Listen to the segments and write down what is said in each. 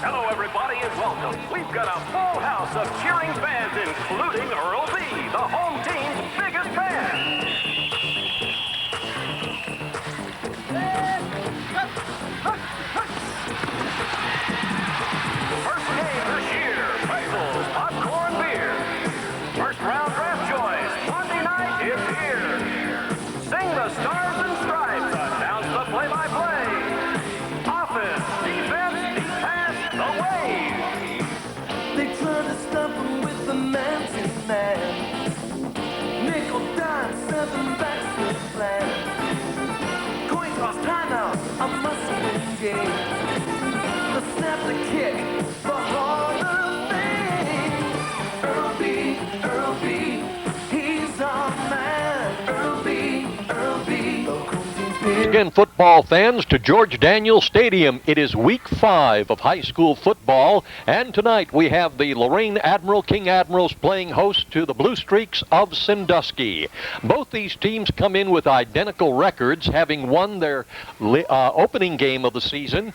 Hello, everybody, and welcome. We've got a full house of cheering fans, including Earl B, the home team's biggest fan. First game this year, pretzels, popcorn, beer. First round draft choice, Monday night is here. Sing the Stars and Stripes, announce the play-by-play. Offense, defense, deep pass, the wave. They try to stop him with the mountain man. Nickel, dime, 7 backs with flag. Coin toss, timeout, a must-win game. The snap, the kick, the Hall of Fame. Earl B, he's our man. Earl B, local team's big. Again, football fans, to George Daniel Stadium. It is week 5 of high school football, and tonight we have the Lorain Admiral King Admirals playing host to the Blue Streaks of Sandusky. Both these teams come in with identical records, having won their opening game of the season.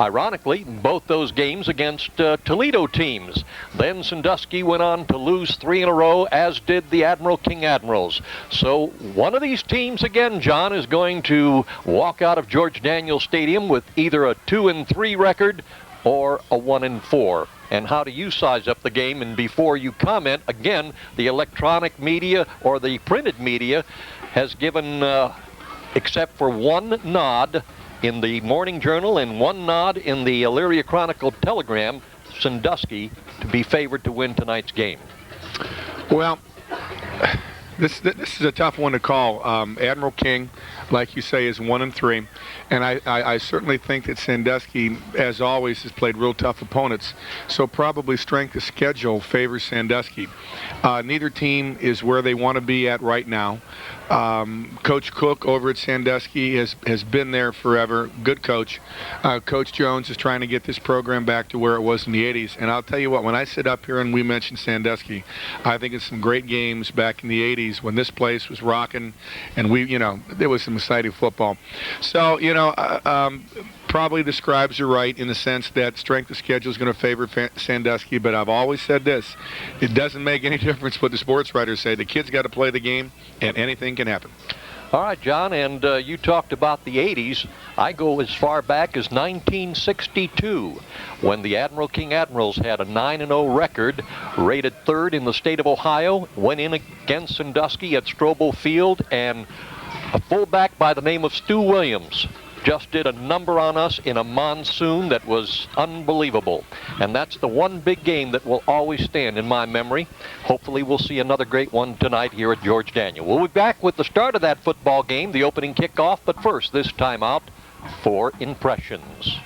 Ironically, both those games against Toledo teams. Then Sandusky went on to lose 3 in a row, as did the Admiral King Admirals. So one of these teams, again, John, is going to walk out of George Daniel Stadium with either a 2-3 record or a 1-4. And how do you size up the game? And before you comment, again, the electronic media or the printed media has given, except for one nod in the Morning Journal and one nod in the Elyria Chronicle-Telegram, Sandusky to be favored to win tonight's game. Well, this is a tough one to call. Admiral King, like you say, is 1-3, and I certainly think that Sandusky, as always, has played real tough opponents. So probably strength of schedule favors Sandusky. Neither team is where they want to be at right now. Coach Cook over at Sandusky has been there forever. Good coach. Coach Jones is trying to get this program back to where it was in the 80s. And I'll tell you what, when I sit up here and we mention Sandusky, I think it's some great games back in the 80s when this place was rocking and there was some exciting football. So, probably the scribes are right in the sense that strength of schedule is going to favor Sandusky, but I've always said this: it doesn't make any difference what the sports writers say. The kids got to play the game, and anything can happen. All right, John, and you talked about the 80s. I go as far back as 1962, when the Admiral King Admirals had a 9-0 record, rated 3rd in the state of Ohio, went in against Sandusky at Strobo Field, and a fullback by the name of Stu Williams just did a number on us in a monsoon that was unbelievable. And that's the one big game that will always stand in my memory. Hopefully we'll see another great one tonight here at George Daniel. We'll be back with the start of that football game, the opening kickoff, but first, this time out for Impressions.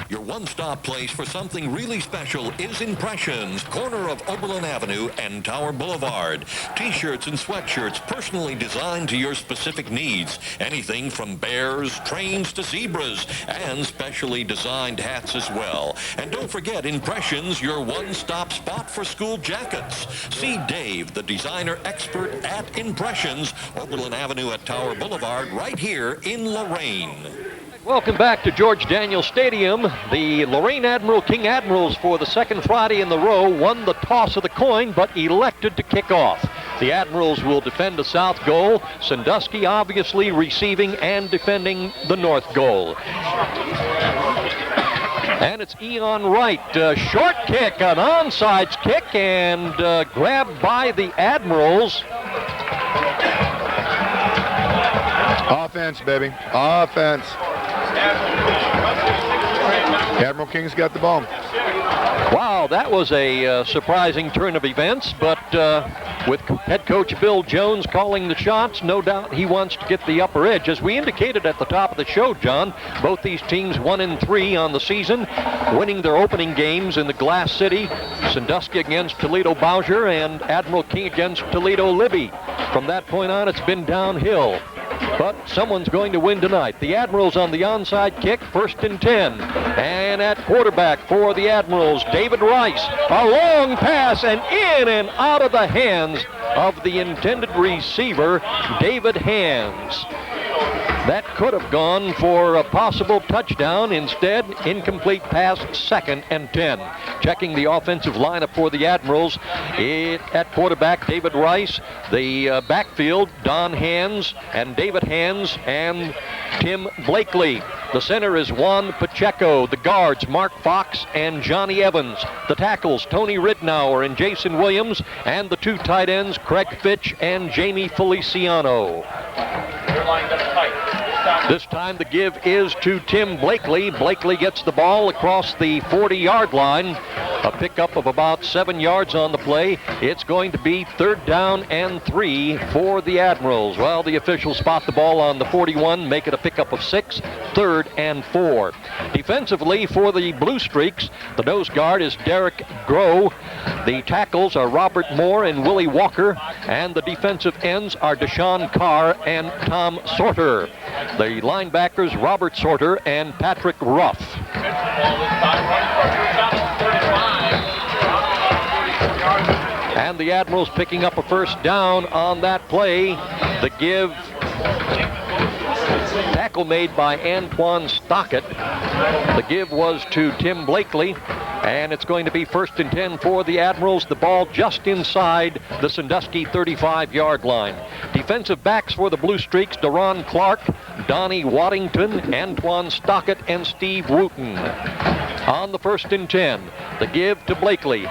Your one-stop place for something really special is Impressions, corner of Oberlin Avenue and Tower Boulevard. T-shirts and sweatshirts personally designed to your specific needs. Anything from bears, trains to zebras, and specially designed hats as well. And don't forget Impressions, your one-stop spot for school jackets. See Dave, the designer expert at Impressions, Oberlin Avenue at Tower Boulevard, right here in Lorain. Welcome back to George Daniel Stadium. The Lorain Admiral King Admirals, for the second Friday in the row, won the toss of the coin but elected to kick off. The Admirals will defend the south goal. Sandusky obviously receiving and defending the north goal. And it's Eon Wright. Short kick, an onside kick, and grabbed by the Admirals. Offense, baby. Offense. Admiral King's got the ball. Wow, that was a surprising turn of events, but with head coach Bill Jones calling the shots, no doubt he wants to get the upper edge. As we indicated at the top of the show, John, both these teams 1-3 on the season, winning their opening games in the Glass City, Sandusky against Toledo Bowser and Admiral King against Toledo Libby. From that point on, it's been downhill. But someone's going to win tonight. The Admirals on the onside kick, 1st and 10. And at quarterback for the Admirals, David Rice. A long pass and in and out of the hands of the intended receiver, David Hands. That could have gone for a possible touchdown. Instead, incomplete pass, 2nd and 10. Checking the offensive lineup for the Admirals. At quarterback, David Rice. The backfield, Don Hands and David Hands and Tim Blakely. The center is Juan Pacheco. The guards, Mark Fox and Johnny Evans. The tackles, Tony Ridnour and Jason Williams. And the 2 tight ends, Craig Fitch and Jamie Feliciano. This time the give is to Tim Blakely. Blakely gets the ball across the 40-yard line. A pickup of about 7 yards on the play. It's going to be 3rd down and 3 for the Admirals. Well, the officials spot the ball on the 41, make it a pickup of 6, 3rd and 4. Defensively for the Blue Streaks, the nose guard is Derek Groh. The tackles are Robert Moore and Willie Walker. And the defensive ends are Deshaun Carr and Tom Sorter. The linebackers, Robert Sorter and Patrick Ruff. And the Admirals picking up a 1st down on that play. The give, tackle made by Antoine Stockett. The give was to Tim Blakely. And it's going to be 1st and 10 for the Admirals. The ball just inside the Sandusky 35-yard line. Defensive backs for the Blue Streaks, Deron Clark, Donnie Waddington, Antoine Stockett, and Steve Wooten. On the 1st and 10, the give to Blakely.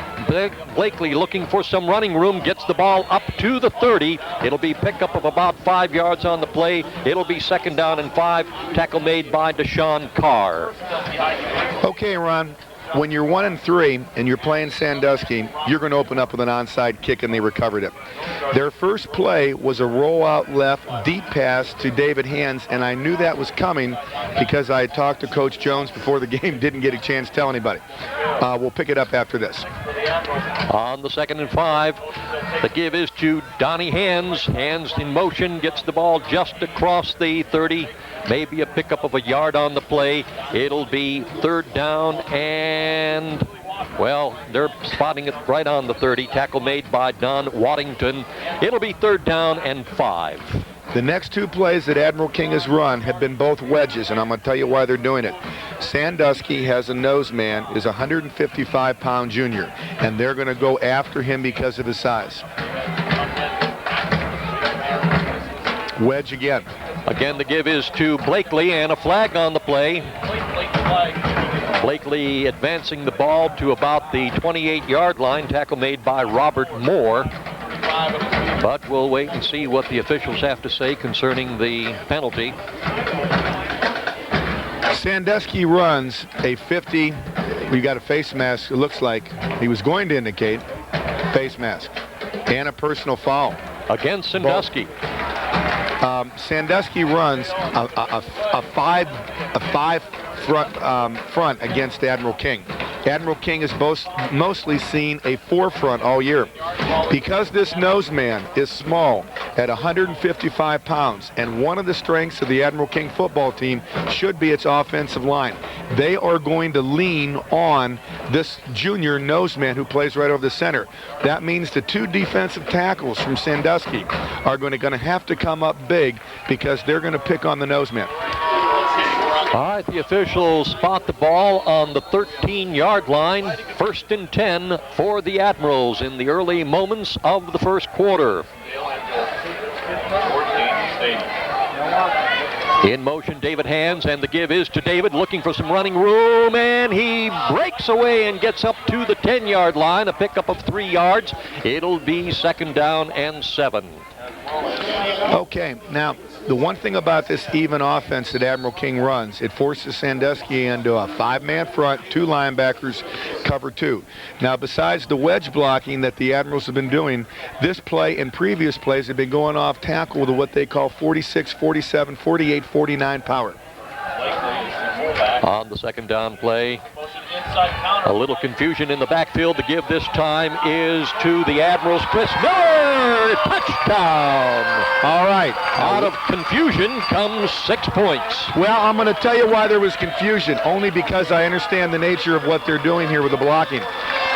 Blakely looking for some running room, gets the ball up to the 30. It'll be pickup of about 5 yards on the play. It'll be 2nd down and 5. Tackle made by Deshaun Carr. Okay, Ron. When you're 1 and 3 and you're playing Sandusky, you're going to open up with an onside kick, and they recovered it. Their first play was a rollout left deep pass to David Hands, and I knew that was coming because I had talked to Coach Jones before the game, didn't get a chance to tell anybody. We'll pick it up after this. On the 2nd and 5, the give is to Donnie Hands. Hands in motion, gets the ball just across the 30. Maybe a pickup of a yard on the play. It'll be 3rd down and, well, they're spotting it right on the 30. Tackle made by Don Waddington. It'll be 3rd down and 5. The next 2 plays that Admiral King has run have been both wedges, and I'm going to tell you why they're doing it. Sandusky has a nose man, is a 155-pound junior, and they're going to go after him because of his size. Wedge again. Again, the give is to Blakely, and a flag on the play. Blakely advancing the ball to about the 28-yard line. Tackle made by Robert Moore. But we'll wait and see what the officials have to say concerning the penalty. Sandusky runs a 50. We got a face mask, it looks like. He was going to indicate face mask. And a personal foul. Against Sandusky. Sandusky runs a five front against Admiral King. Admiral King has mostly seen a 4 front all year. Because this nose man is small at 155 pounds, and one of the strengths of the Admiral King football team should be its offensive line. They are going to lean on this junior nose man who plays right over the center. That means the 2 defensive tackles from Sandusky are going to have to come up big because they're going to pick on the nose man. All right, the officials spot the ball on the 13-yard line. 1st and 10 for the Admirals in the early moments of the first quarter. In motion, David Hands, and the give is to David, looking for some running room, and he breaks away and gets up to the 10-yard line, a pickup of 3 yards. It'll be 2nd down and 7. Okay, now, the one thing about this even offense that Admiral King runs, it forces Sandusky into a 5-man front, 2 linebackers, cover 2. Now, besides the wedge blocking that the Admirals have been doing, this play and previous plays have been going off tackle with what they call 46, 47, 48, 49 power. On the 2nd down play, a little confusion in the backfield. The give this time is to the Admirals. Chris Miller, touchdown. All right. Out of confusion comes 6 points. Well, I'm going to tell you why there was confusion, only because I understand the nature of what they're doing here with the blocking.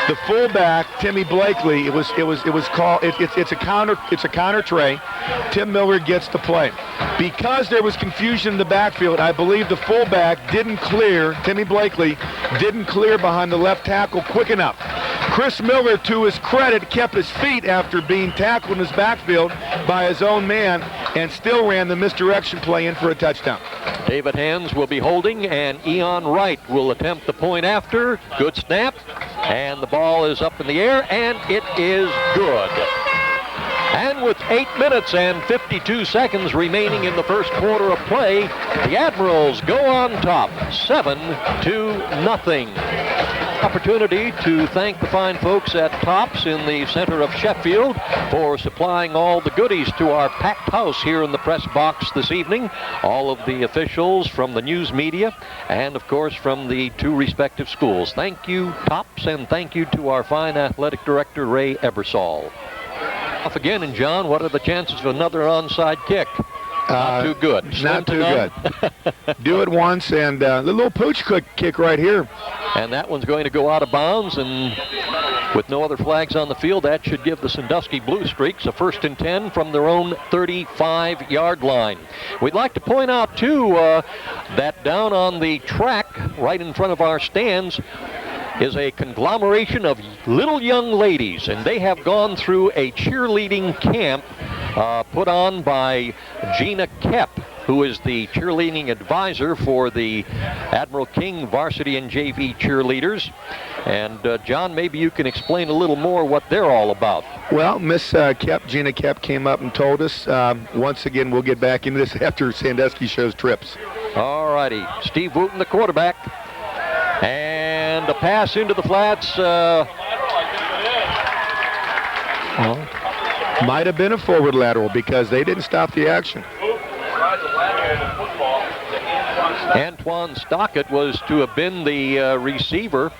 The fullback, Timmy Blakely, it's a counter tray. Tim Miller gets the play. Because there was confusion in the backfield, I believe the fullback didn't clear, Timmy Blakely didn't clear behind the left tackle quick enough. Chris Miller, to his credit, kept his feet after being tackled in his backfield by his own man and still ran the misdirection play in for a touchdown. David Hands will be holding, and Eon Wright will attempt the point after. Good snap, and the ball is up in the air, and it is good. And with 8 minutes and 52 seconds remaining in the first quarter of play, the Admirals go on top, 7-0. Opportunity to thank the fine folks at Tops in the center of Sheffield for supplying all the goodies to our packed house here in the press box this evening. All of the officials from the news media and, of course, from the two respective schools. Thank you, Tops, and thank you to our fine athletic director, Ray Ebersol. Off again, and John, what are the chances of another onside kick? Not too good. Not too good. Do it once, and the little pooch kick right here. And that one's going to go out of bounds, and with no other flags on the field, that should give the Sandusky Blue Streaks a 1st and 10 from their own 35-yard line. We'd like to point out, too, that down on the track right in front of our stands is a conglomeration of little young ladies, and they have gone through a cheerleading camp put on by Gina Kep, who is the cheerleading advisor for the Admiral King varsity and JV cheerleaders. And John, maybe you can explain a little more what they're all about. Well, Miss Kep, Gina Kep, came up and told us. Once again, we'll get back into this after Sandusky shows trips. All righty. Steve Wooten, the quarterback. And a pass into the flats. Might have been a forward lateral because they didn't stop the action. Antoine Stockett was to have been the receiver.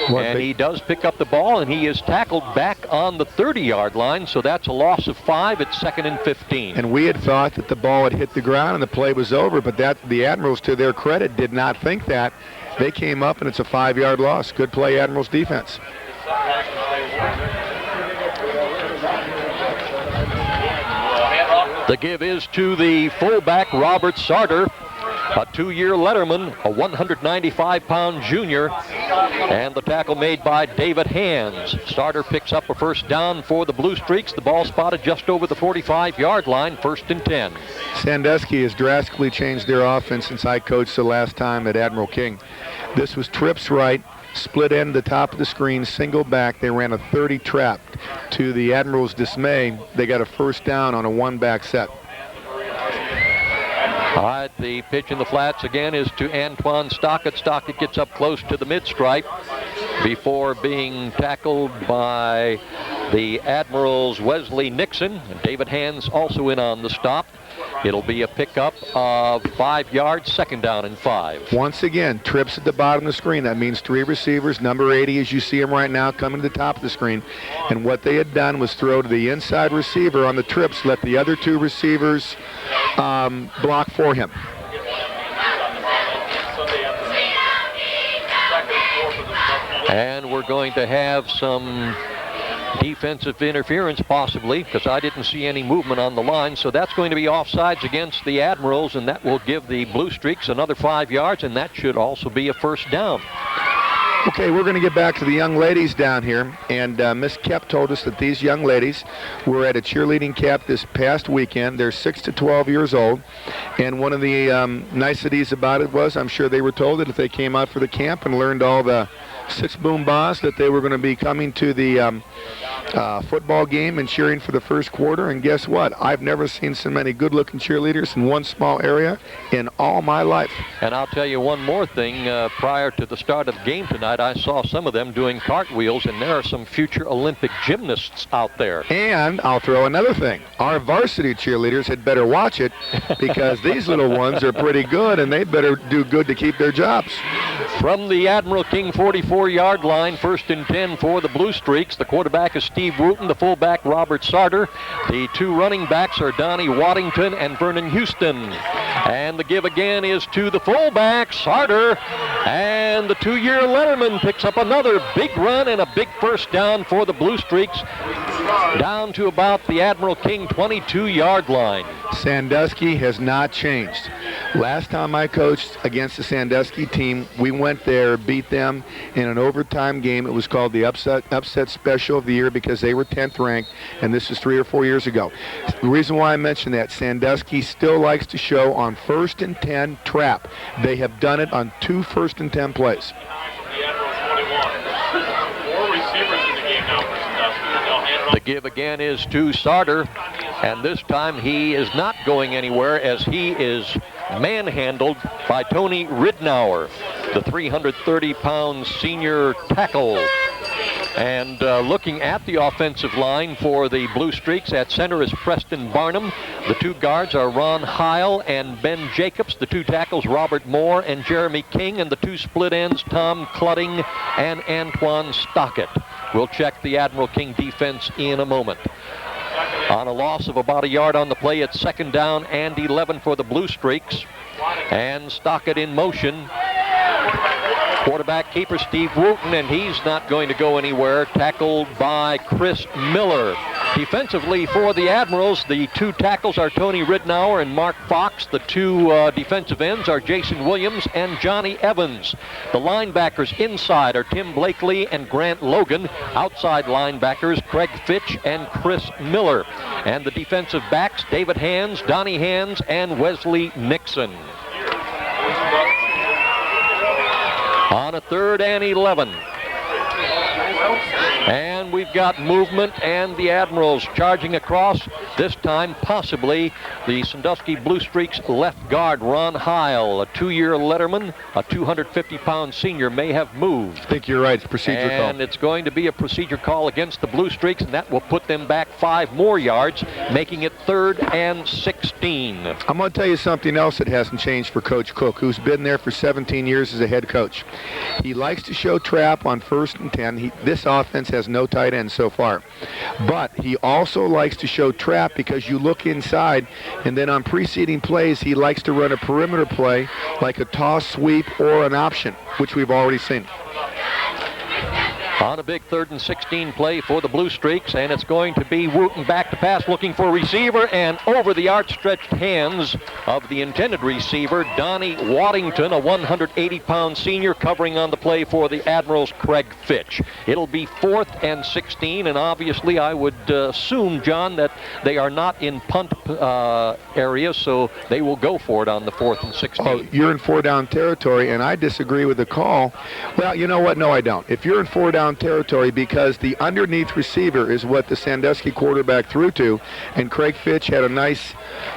And he does pick up the ball, and he is tackled back on the 30-yard line, so that's a loss of 5 at 2nd and 15. And we had thought that the ball had hit the ground and the play was over, but the Admirals, to their credit, did not think that. They came up, and it's a 5-yard loss. Good play, Admirals defense. The give is to the fullback, Robert Sarter, a 2-year letterman, a 195-pound junior, and the tackle made by David Hands. Sarter picks up a 1st down for the Blue Streaks. The ball spotted just over the 45-yard line, 1st and 10. Sandusky has drastically changed their offense since I coached the last time at Admiral King. This was trips right, split end, the top of the screen, single back. They ran a 30 trap. To the Admirals' dismay, they got a 1st down on a 1-back set. All right, the pitch in the flats again is to Antoine Stockett. Stockett gets up close to the mid-stripe before being tackled by the Admirals' Wesley Nixon. David Hands also in on the stop. It'll be a pickup of 5 yards, 2nd down and 5. Once again, trips at the bottom of the screen. That means 3 receivers. Number 80, as you see him right now, coming to the top of the screen. And what they had done was throw to the inside receiver on the trips, let the other 2 receivers block for him. And we're going to have some defensive interference possibly, because I didn't see any movement on the line. So that's going to be offsides against the Admirals, and that will give the Blue Streaks another 5 yards, and that should also be a 1st down. Okay, we're going to get back to the young ladies down here, and Miss Kep told us that these young ladies were at a cheerleading camp this past weekend. They're 6 to 12 years old, and one of the niceties about it was, I'm sure they were told that if they came out for the camp and learned all the 6 boom bahs, that they were going to be coming to the football game and cheering for the 1st quarter. And guess what? I've never seen so many good-looking cheerleaders in one small area in all my life. And I'll tell you one more thing. Prior to the start of the game tonight, I saw some of them doing cartwheels, and there are some future Olympic gymnasts out there. And I'll throw another thing. Our varsity cheerleaders had better watch it, because these little ones are pretty good, and they better do good to keep their jobs. From the Admiral King 44-yard line, 1st and 10 for the Blue Streaks. The quarterback is Steve Wooten, the fullback Robert Sarter. The two running backs are Donnie Waddington and Vernon Houston. And the give again is to the fullback, Sarter. And the 2-year letterman picks up another big run and a big first down for the Blue Streaks, down to about the Admiral King 22-yard line. Sandusky has not changed. Last time I coached against the Sandusky team, we went there, beat them in an overtime game. It was called the upset special of the year because they were 10th ranked, and this is 3 or 4 years ago. The reason why I mention that, Sandusky still likes to show on 1st and 10 trap. They have done it on 2 1st and 10 plays. The give again is to Sarter, and this time he is not going anywhere as he is manhandled by Tony Ridnour, the 330-pound senior tackle. And looking at the offensive line for the Blue Streaks, at center is Preston Barnum. The two guards are Ron Heil and Ben Jacobs. The two tackles, Robert Moore and Jeremy King. And the two split ends, Tom Clutting and Antoine Stockett. We'll check the Admiral King defense in a moment. On a loss of about a yard on the play, it's 2nd down and 11 for the Blue Streaks. And Stockett in motion. Quarterback keeper Steve Wooten, and he's not going to go anywhere, tackled by Chris Miller. Defensively for the Admirals, the two tackles are Tony Ridnour and Mark Fox. The two defensive ends are Jason Williams and Johnny Evans. The linebackers inside are Tim Blakely and Grant Logan. Outside linebackers, Craig Fitch and Chris Miller. And the defensive backs, David Hands, Donnie Hands, and Wesley Nixon. On a 3rd and 11. And we've got movement, and the Admirals charging across. This time, possibly, the Sandusky Blue Streaks left guard, Ron Heil, a 2-year letterman, a 250-pound senior, may have moved. I think you're right. It's a procedure call. And it's going to be a procedure call against the Blue Streaks, and that will put them back 5 more yards, making it 3rd and 16. I'm going to tell you something else that hasn't changed for Coach Cook, who's been there for 17 years as a head coach. He likes to show trap on 1st and 10. This offense has no tight end so far. But he also likes to show trap because you look inside, and then on preceding plays, he likes to run a perimeter play like a toss, sweep, or an option, which we've already seen. On a big 3rd and 16 play for the Blue Streaks, and it's going to be Wooten back to pass, looking for a receiver, and over the outstretched hands of the intended receiver, Donnie Waddington, a 180-pound senior, covering on the play for the Admirals, Craig Fitch. It'll be 4th and 16, and obviously I would assume, John, that they are not in punt area, so they will go for it on the 4th and 16. Oh, you're in 4-down territory, and I disagree with the call. Well, you know what? No, I don't. If you're in 4-down territory, because the underneath receiver is what the Sandusky quarterback threw to, and Craig Fitch had a nice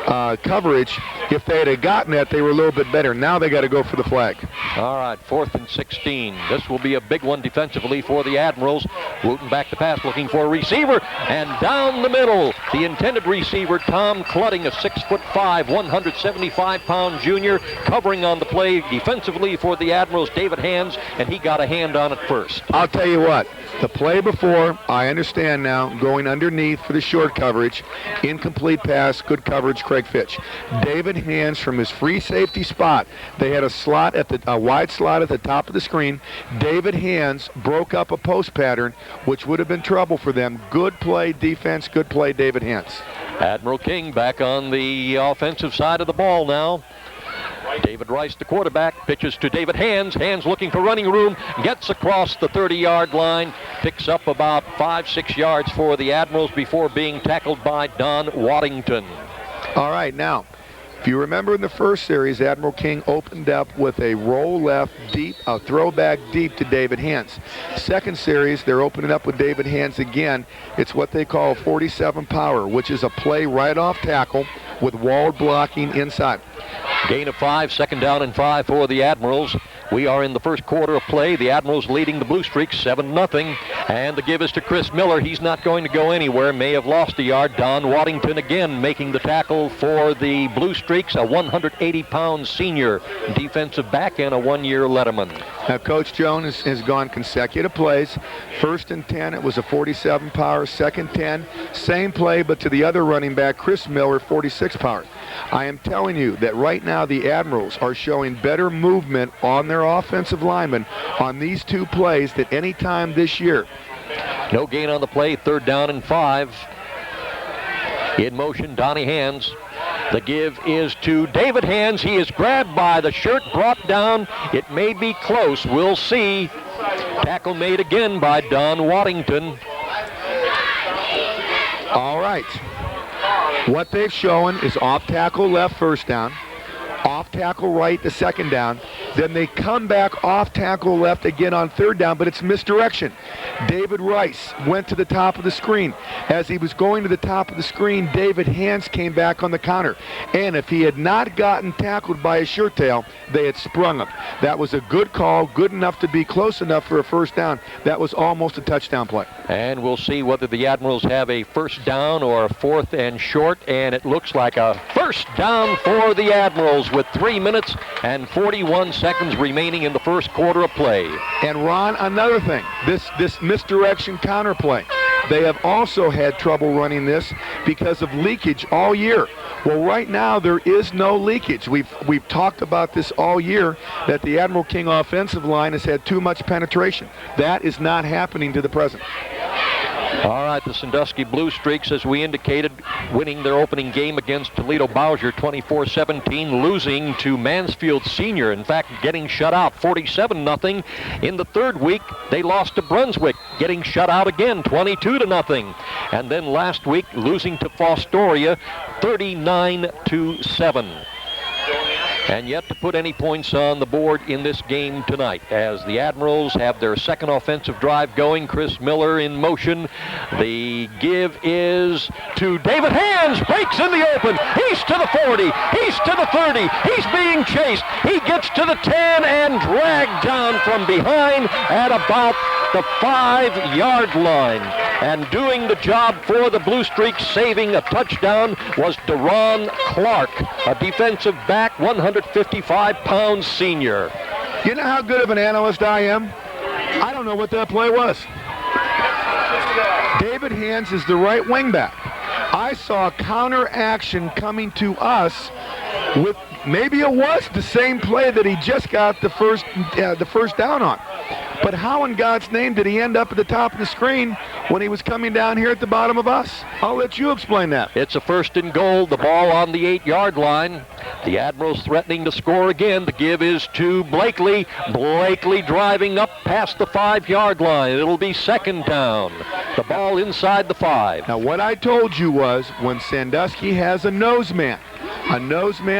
coverage. If they had gotten that, they were a little bit better. Now they got to go for the flag. All right, 4th and 16. This will be a big one defensively for the Admirals. Wooten back to pass, looking for a receiver, and down the middle, the intended receiver, Tom Clutting, a 6'5", 175-pound junior, covering on the play defensively for the Admirals, David Hands, and he got a hand on it first. I'll tell you what, the play before, I understand now, going underneath for the short coverage, incomplete pass, good coverage, Craig Fitch. David Hands from his free safety spot, they had a wide slot at the top of the screen. David Hands broke up a post pattern, which would have been trouble for them. Good play, defense, good play, David Hands. Admiral King back on the offensive side of the ball now. David Rice, the quarterback, pitches to David Hands. Hands looking for running room, gets across the 30-yard line, picks up about 5-6 yards for the Admirals before being tackled by Don Waddington. All right, now, if you remember in the first series, Admiral King opened up with a roll left deep, a throwback deep to David Hands. Second series, they're opening up with David Hands again. It's what they call 47 power, which is a play right off tackle with walled blocking inside. Gain of 5, 2nd down and 5 for the Admirals. We are in the first quarter of play. The Admirals leading the Blue Streaks 7-0. And the give is to Chris Miller. He's not going to go anywhere. May have lost a yard. Don Waddington again making the tackle for the Blue Streaks, a 180-pound senior defensive back and a one-year letterman. Now, Coach Jones has gone consecutive plays. First and 10, it was a 47 power. Second 10, same play, but to the other running back, Chris Miller, 46 power. I am telling you that right now the Admirals are showing better movement on their offensive linemen on these two plays than any time this year. No gain on the play, 3rd down and 5. In motion, Donnie Hands. The give is to David Hands. He is grabbed by the shirt, brought down. It may be close. We'll see. Tackle made again by Don Waddington. All right. What they've shown is off tackle left, first down. Off tackle right, the second down. Then they come back off tackle left again on 3rd down, but it's misdirection. David Rice went to the top of the screen. As he was going to the top of the screen, David Hands came back on the counter. And if he had not gotten tackled by a shirt tail, they had sprung him. That was a good call, good enough to be close enough for a first down. That was almost a touchdown play. And we'll see whether the Admirals have a first down or a 4th and short, and it looks like a first down for the Admirals with 3 minutes and 41 seconds remaining in the first quarter of play. And Ron, another thing, this misdirection counter play. They have also had trouble running this because of leakage all year. Well, right now there is no leakage. We've talked about this all year, that the Admiral King offensive line has had too much penetration. That is not happening to the present. All right, the Sandusky Blue Streaks, as we indicated, winning their opening game against Toledo Bowser 24-17, losing to Mansfield Senior. In fact, getting shut out 47-0. In the 3rd week, they lost to Brunswick, getting shut out again 22-0. And then last week, losing to Fostoria 39-7. And yet to put any points on the board in this game tonight, as the Admirals have their second offensive drive going. Chris Miller in motion. The give is to David Hands. Breaks in the open. He's to the 40. He's to the 30. He's being chased. He gets to the 10 and dragged down from behind at about the 5-yard line. And doing the job for the Blue Streaks, saving a touchdown, was Deron Clark, a defensive back, 155-pound senior. You know how good of an analyst I am? I don't know what that play was. David Hands is the right wingback. I saw counter action coming to us with, maybe it was the same play that he just got the first down on. But how in God's name did he end up at the top of the screen when he was coming down here at the bottom of us? I'll let you explain that. It's a 1st and goal, the ball on the 8-yard line. The Admirals threatening to score again. The give is to Blakely. Blakely driving up past the 5-yard line. It'll be 2nd down. The ball inside the 5. Now, what I told you was when Sandusky has a nose man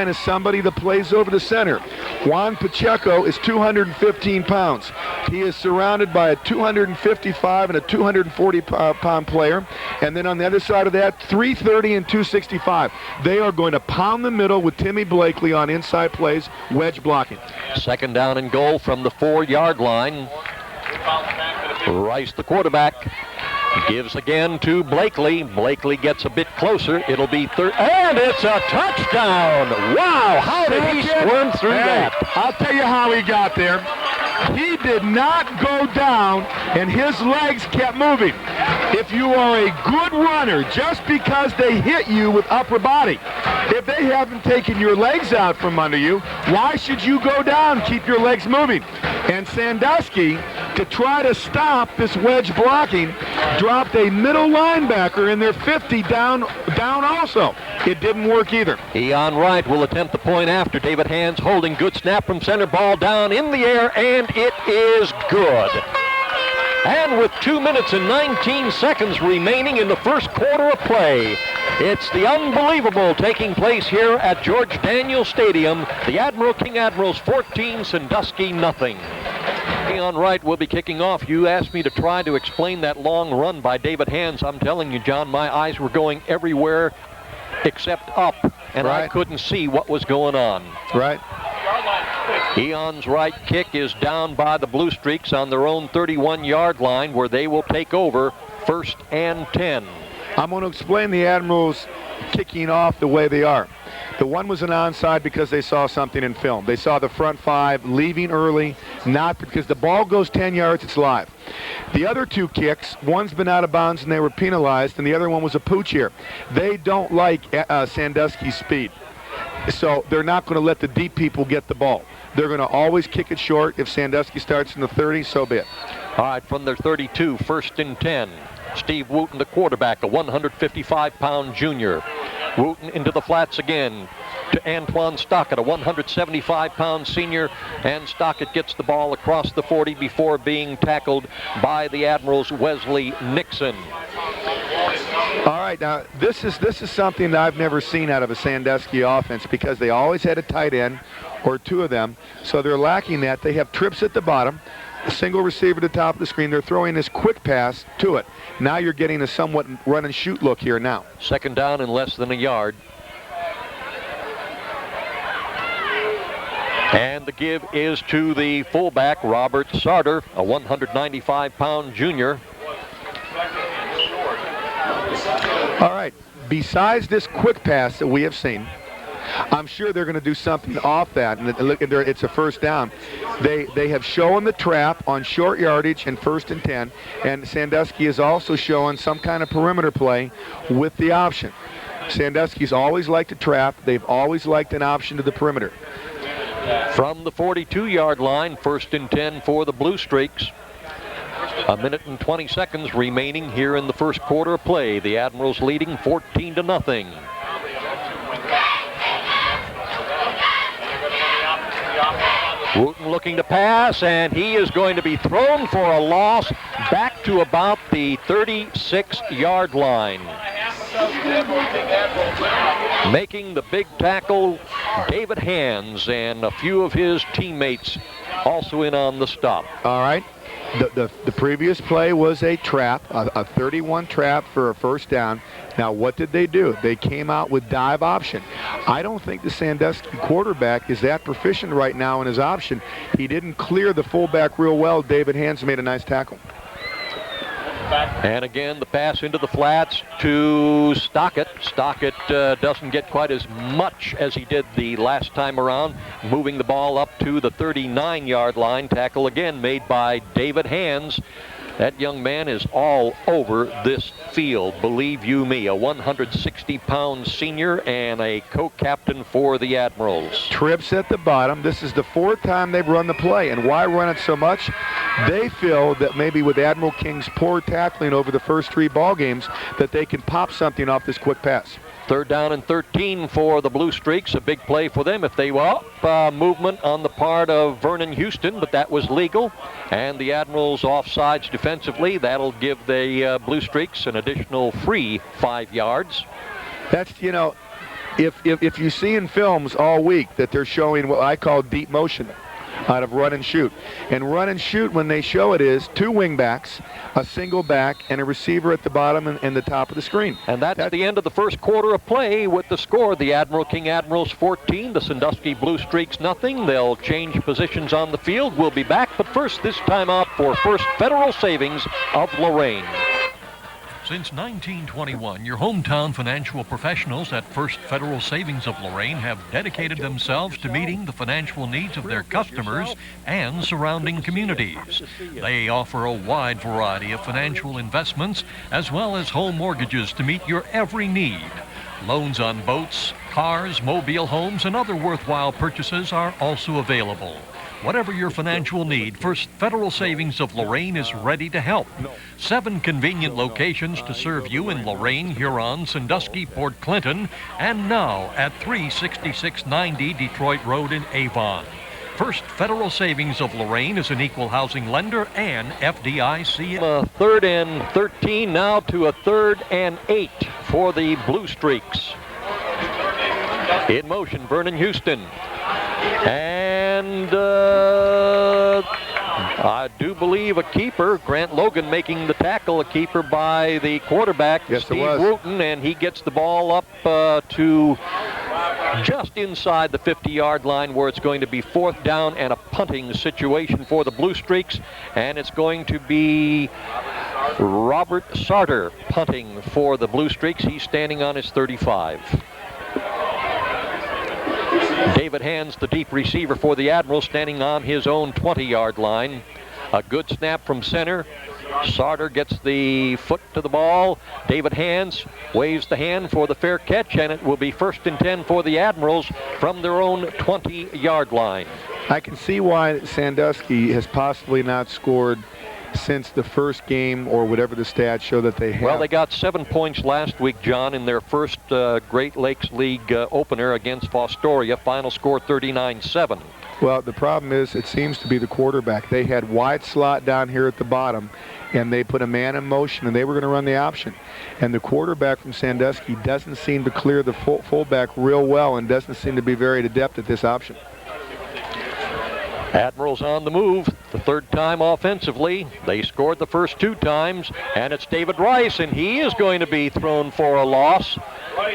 is somebody that plays over the center. Juan Pacheco is 215 pounds. He is surrounded by a 255 and a 240-pound player. And then on the other side of that, 330 and 265. They are going to pound the middle with Timmy Blakely on inside plays, wedge blocking. 2nd down and goal from the 4-yard line. Rice, the quarterback, gives again to Blakely. Blakely gets a bit closer. It'll be third, and it's a touchdown. Wow, how did he squirm through that? I'll tell you how he got there. He did not go down, and his legs kept moving. If you are a good runner, just because they hit you with upper body, if they haven't taken your legs out from under you, why should you go down? Keep your legs moving. And Sandusky, to try to stop this wedge blocking, dropped a middle linebacker in their 50 down also. It didn't work either. Eon Wright will attempt the point after. David Hands holding, good snap from center, ball down in the air, and it is good. And with 2 minutes and 19 seconds remaining in the first quarter of play, it's the unbelievable taking place here at George Daniel Stadium. The Admiral King Admirals 14, Sandusky nothing. Eon Wright will be kicking off. You asked me to try to explain that long run by David Hands. I'm telling you, John, my eyes were going everywhere except up, and right. I couldn't see what was going on. Right. Eon's right kick is down by the Blue Streaks on their own 31-yard line, where they will take over 1st and 10. I'm going to explain the Admirals kicking off the way they are. The one was an onside because they saw something in film. They saw the front 5 leaving early, not because the ball goes 10 yards, it's live. The other 2 kicks, one's been out of bounds and they were penalized, and the other one was a pooch here. They don't like Sandusky's speed, so they're not going to let the deep people get the ball. They're going to always kick it short. If Sandusky starts in the 30, so be it. All right, from their 32, 1st and 10. Steve Wooten, the quarterback, a 155-pound junior. Wooten into the flats again to Antoine Stockett, a 175-pound senior, and Stockett gets the ball across the 40 before being tackled by the Admirals' Wesley Nixon. All right, now this is something that I've never seen out of a Sandusky offense, because they always had a tight end or 2 of them, so they're lacking that. They have trips at the bottom, a single receiver at the top of the screen. They're throwing this quick pass to it. Now you're getting a somewhat run and shoot look here now. 2nd down and less than a yard. And the give is to the fullback, Robert Sarter, a 195-pound junior. All right, besides this quick pass that we have seen, I'm sure they're going to do something off that, and look at it's a 1st down. They have shown the trap on short yardage and 1st and 10, and Sandusky is also showing some kind of perimeter play with the option. Sandusky's always liked a trap. They've always liked an option to the perimeter. From the 42-yard line, 1st and 10 for the Blue Streaks. 1 minute and 20 seconds remaining here in the first quarter of play. The Admirals leading 14-0. Wooten looking to pass, and he is going to be thrown for a loss back to about the 36-yard line. Making the big tackle, David Hands, and a few of his teammates also in on the stop. All right. The previous play was a trap, a 31 trap for a 1st down. Now, what did they do? They came out with dive option. I don't think the Sandusky quarterback is that proficient right now in his option. He didn't clear the fullback real well. David Hands made a nice tackle. And again, the pass into the flats to Stockett. Stockett doesn't get quite as much as he did the last time around, moving the ball up to the 39-yard line. Tackle again made by David Hands. That young man is all over this field, believe you me. A 160-pound senior and a co-captain for the Admirals. Trips at the bottom. This is the 4th time they've run the play. And why run it so much? They feel that maybe with Admiral King's poor tackling over the first 3 ball games, that they can pop something off this quick pass. 3rd down and 13 for the Blue Streaks. A big play for them if they were up. Movement on the part of Vernon Houston, but that was legal. And the Admirals offsides defensively. That'll give the Blue Streaks an additional free 5 yards. That's, if you see in films all week that they're showing what I call deep motion out of run and shoot. And run and shoot, when they show it, is 2 wingbacks, a single back, and a receiver at the bottom and the top of the screen. And that's the end of the first quarter of play with the score. The Admiral King Admirals 14, the Sandusky Blue Streaks nothing. They'll change positions on the field. We'll be back, but first, this time out for First Federal Savings of Lorain. Since 1921, your hometown financial professionals at First Federal Savings of Lorain have dedicated themselves to meeting the financial needs of their customers and surrounding communities. They offer a wide variety of financial investments as well as home mortgages to meet your every need. Loans on boats, cars, mobile homes, and other worthwhile purchases are also available. Whatever your financial need, First Federal Savings of Lorain is ready to help. 7 convenient locations to serve you in Lorain, Huron, Sandusky, Port Clinton, and now at 36690 Detroit Road in Avon. First Federal Savings of Lorain is an equal housing lender and FDIC. 3rd and 13 now to a 3rd and 8 for the Blue Streaks. In motion, Vernon Houston. And I do believe a keeper, Grant Logan, making the tackle, a keeper by the quarterback, yes, Steve Wooten, and he gets the ball up to just inside the 50-yard line, where it's going to be 4th down and a punting situation for the Blue Streaks, and it's going to be Robert Sarter punting for the Blue Streaks. He's standing on his 35. David Hands, the deep receiver for the Admirals, standing on his own 20-yard line. A good snap from center. Sarter gets the foot to the ball. David Hands waves the hand for the fair catch, and it will be 1st and 10 for the Admirals from their own 20-yard line. I can see why Sandusky has possibly not scored since the first game, or whatever the stats show that they have. Well, they got 7 points last week, John, in their first Great Lakes League opener against Fostoria. Final score 39-7. Well, the problem is it seems to be the quarterback. They had wide slot down here at the bottom, and they put a man in motion, and they were going to run the option. And the quarterback from Sandusky doesn't seem to clear the fullback real well, and doesn't seem to be very adept at this option. Admirals on the move, the 3rd time offensively. They scored the first 2 times, and it's David Rice, and he is going to be thrown for a loss.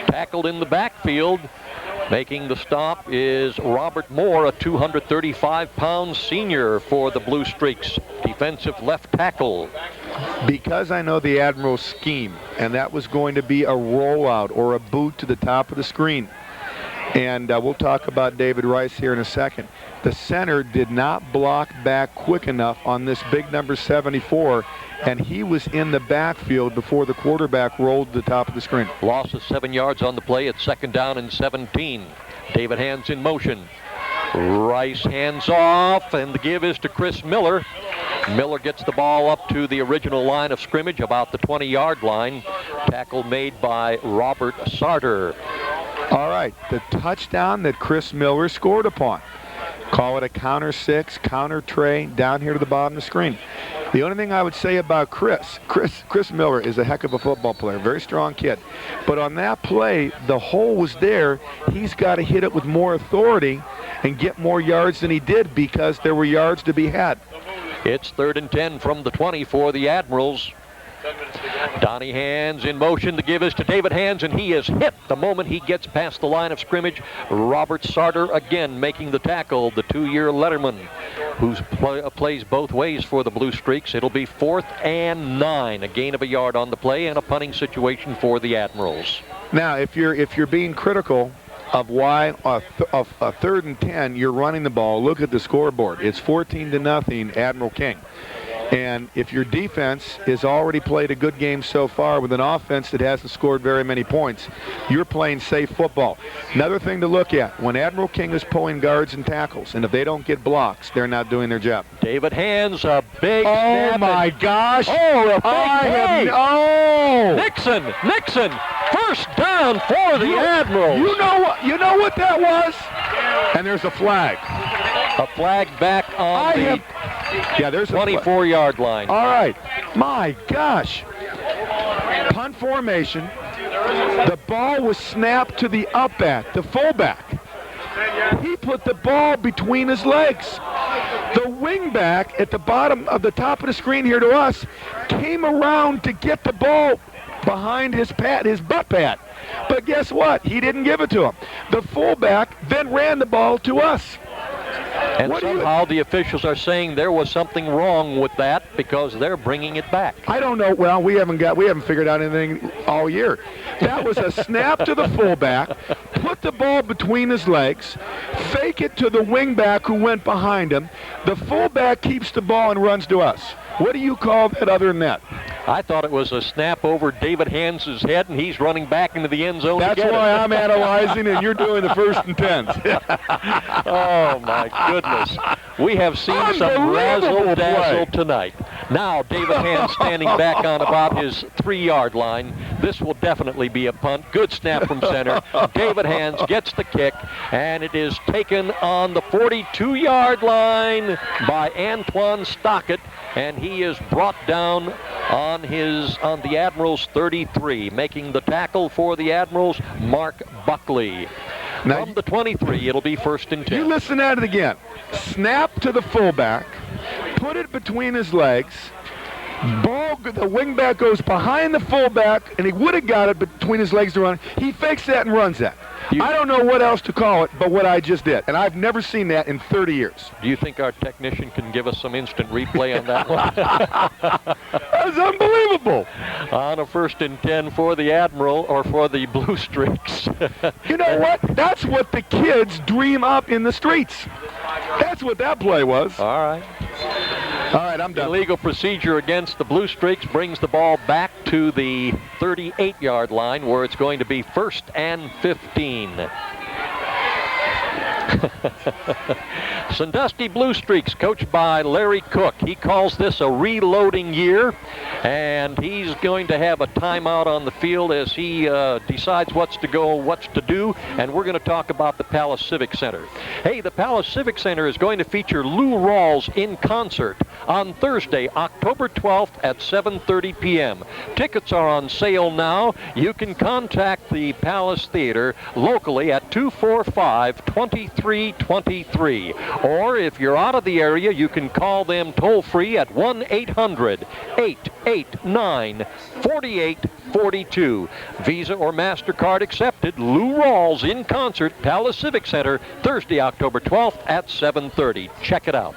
Tackled in the backfield. Making the stop is Robert Moore, a 235-pound senior for the Blue Streaks, defensive left tackle. Because I know the Admiral's scheme, and that was going to be a rollout or a boot to the top of the screen. And we'll talk about David Rice here in a second. The center did not block back quick enough on this big number 74, and he was in the backfield before the quarterback rolled to the top of the screen. Loss of 7 yards on the play. It's 2nd down and 17. David Hands in motion. Rice hands off, and the give is to Chris Miller. Miller gets the ball up to the original line of scrimmage, about the 20-yard line. Tackle made by Robert Sarter. All right, the touchdown that Chris Miller scored upon. Call it a counter 6, counter tray, down here to the bottom of the screen. The only thing I would say about Chris Miller is a heck of a football player, very strong kid. But on that play, the hole was there. He's got to hit it with more authority and get more yards than he did, because there were yards to be had. It's 3rd and 10 from the 20 for the Admirals. Donnie Hands in motion. The give is to David Hands, and he is hit the moment he gets past the line of scrimmage. Robert Sarter again making the tackle, the 2-year letterman, who plays both ways for the Blue Streaks. It'll be 4th and 9, a gain of a yard on the play, and a punting situation for the Admirals. Now, if you're being critical of why a 3rd and 10 you're running the ball, look at the scoreboard. It's 14-0 Admiral King. And if your defense has already played a good game so far with an offense that hasn't scored very many points, you're playing safe football. Another thing to look at, when Admiral King is pulling guards and tackles, and if they don't get blocks, they're not doing their job. David Hands, a big snap. Oh, my gosh. Oh, a big play. Nixon, 1st down for the Admirals. You know what that was? And there's a flag. A flag back on there's a 24-yard line. All right. My gosh. Punt formation. The ball was snapped to the the fullback. He put the ball between his legs. The wingback at the bottom of the top of the screen here to us came around to get the ball behind his butt pad. But guess what? He didn't give it to him. The fullback then ran the ball to us. And somehow the officials are saying there was something wrong with that, because they're bringing it back. I don't know. Well, we haven't figured out anything all year. That was a snap to the fullback, put the ball between his legs, fake it to the wingback who went behind him. The fullback keeps the ball and runs to us. What do you call that other than that? I thought it was a snap over David Hands' head, and he's running back into the end zone. That's why I'm analyzing, and you're doing the 1st and 10s. Oh, my goodness. We have seen some razzle-dazzle tonight. Now, David Hands standing back on about his 3-yard line. This will definitely be a punt. Good snap from center. David Hands gets the kick, and it is taken on the 42-yard line by Antoine Stockett, and he is brought down on the Admirals 33. Making the tackle for the Admirals, Mark Buckley. Now, from the 23, it'll be 1st and 10. You listen at it again. Snap to the fullback, put it between his legs. Ball, the wingback goes behind the fullback, and he would have got it between his legs to run. He fakes that and runs that. I don't know what else to call it but what I just did, and I've never seen that in 30 years. Do you think our technician can give us some instant replay on that one? That's unbelievable. On a 1st and 10 for the Admiral, or for the Blue Streaks. You know what? That's what the kids dream up in the streets. That's what that play was. All right. All right, I'm done. Illegal procedure against the Blue Streaks brings the ball back to the 38-yard line, where it's going to be 1st and 15. Sandusky Blue Streaks, coached by Larry Cook. He calls this a reloading year, and he's going to have a timeout on the field as he decides what's to go, what's to do, and we're going to talk about the Palace Civic Center. Hey, the Palace Civic Center is going to feature Lou Rawls in concert on Thursday, October 12th at 7:30 p.m. Tickets are on sale now. You can contact the Palace Theater locally at 245-2323. Or if you're out of the area, you can call them toll-free at 1-800-889-4842. Visa or MasterCard accepted. Lou Rawls in concert, Palace Civic Center, Thursday, October 12th at 7:30. Check it out.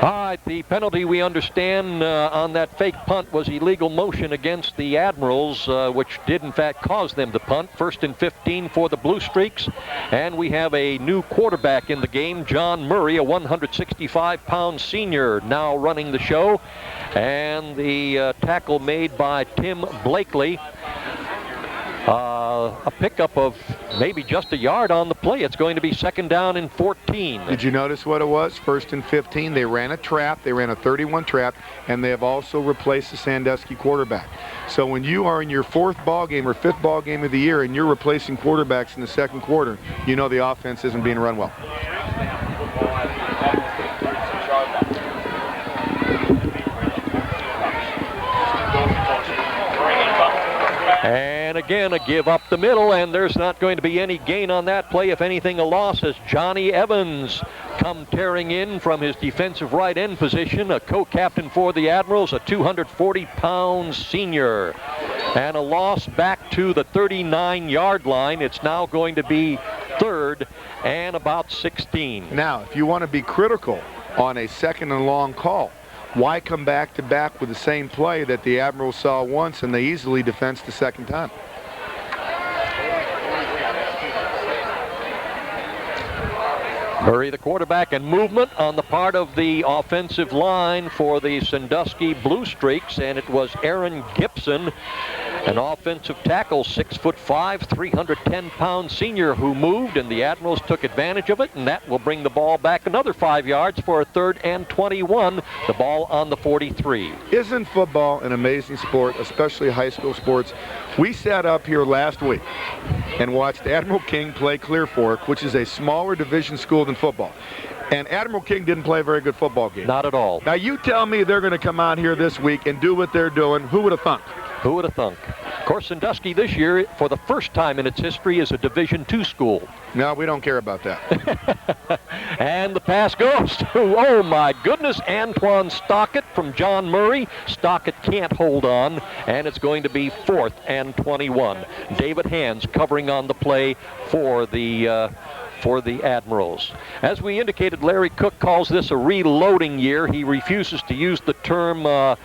All right, the penalty, we understand, on that fake punt was illegal motion against the Admirals, which did in fact cause them to punt. 1st and 15 for the Blue Streaks, and we have a new quarterback in the game, John Murray, a 165-pound senior, now running the show, and the tackle made by Tim Blakely. A pickup of maybe just a yard on the play. It's going to be 2nd down and 14. Did you notice what it was? 1st and 15. They ran a trap. They ran a 31 trap, and they have also replaced the Sandusky quarterback. So when you are in your 4th ball game or 5th ball game of the year and you're replacing quarterbacks in the 2nd quarter, you know the offense isn't being run well. And again, a give up the middle, and there's not going to be any gain on that play. If anything, a loss as Johnny Evans come tearing in from his defensive right end position, a co-captain for the Admirals, a 240-pound senior. And a loss back to the 39-yard line. It's now going to be 3rd and about 16. Now, if you want to be critical on a 2nd and long call, why come back to back with the same play that the Admirals saw once and they easily defensed the 2nd time? Murray, the quarterback, and movement on the part of the offensive line for the Sandusky Blue Streaks, and it was Aaron Gibson, an offensive tackle, 6'5", 310-pound senior who moved, and the Admirals took advantage of it, and that will bring the ball back another 5 yards for a 3rd and 21. The ball on the 43. Isn't football an amazing sport, especially high school sports? We sat up here last week and watched Admiral King play Clear Fork, which is a smaller division school than football. And Admiral King didn't play a very good football game. Not at all. Now you tell me they're going to come out here this week and do what they're doing. Who would have thunk? Who would have thunk? Of course, Sandusky this year, for the first time in its history, is a Division II school. No, we don't care about that. And the pass goes to, oh my goodness, Antoine Stockett from John Murray. Stockett can't hold on, and it's going to be 4th and 21. David Hands covering on the play for the Admirals. As we indicated, Larry Cook calls this a reloading year. He refuses to use the term, what's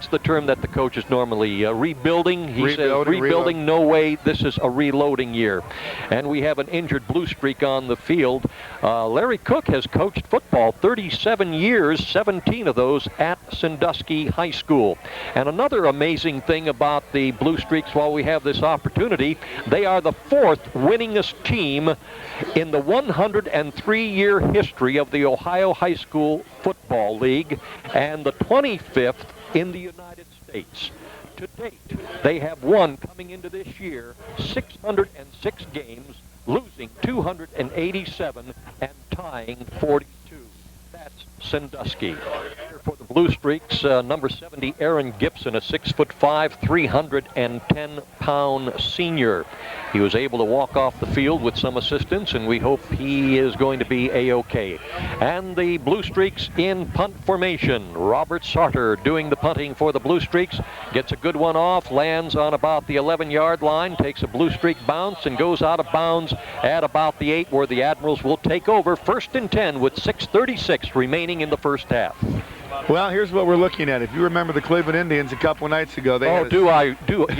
the term that the coaches normally, rebuilding? He says, rebuilding, no way, this is a reloading year. And we have an injured Blue Streak on the field. Larry Cook has coached football 37 years, 17 of those at Sandusky High School. And another amazing thing about the Blue Streaks, while we have this opportunity, they are the 4th winningest team in the 103-year history of the Ohio High School Football League and the 25th in the United States. To date, they have won, coming into this year, 606 games, losing 287 and tying 42. That's Sandusky. For the the Blue Streaks, number 70, Aaron Gibson, a 6'5", 310-pound senior. He was able to walk off the field with some assistance, and we hope he is going to be A-OK. And the Blue Streaks in punt formation. Robert Sarter doing the punting for the Blue Streaks. Gets a good one off, lands on about the 11-yard line, takes a Blue Streak bounce, and goes out of bounds at about the 8, where the Admirals will take over. 1st and 10 with 6:36 remaining in the first half. Well, here's what we're looking at. If you remember the Cleveland Indians a couple nights ago, they had you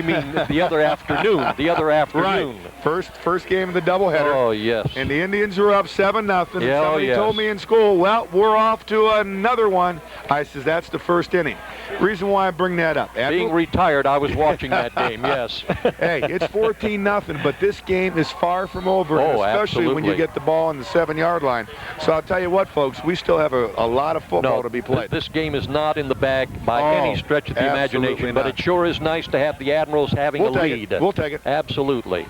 mean the other afternoon? The other afternoon. Right. First game of the doubleheader. Oh, yes. And the Indians were up 7-0. Yeah, Somebody told me in school, well, we're off to another one. I says, that's the first inning. Reason why I bring that up. Being retired, I was watching that game, yes. Hey, it's 14-0, but this game is far from over, especially absolutely. when you get the ball on the 7-yard line. So I'll tell you what, folks, we still have a lot of football to be played. This game is not in the bag by any stretch of the imagination, but it sure is nice to have the Admirals having a lead. We'll take it. Absolutely.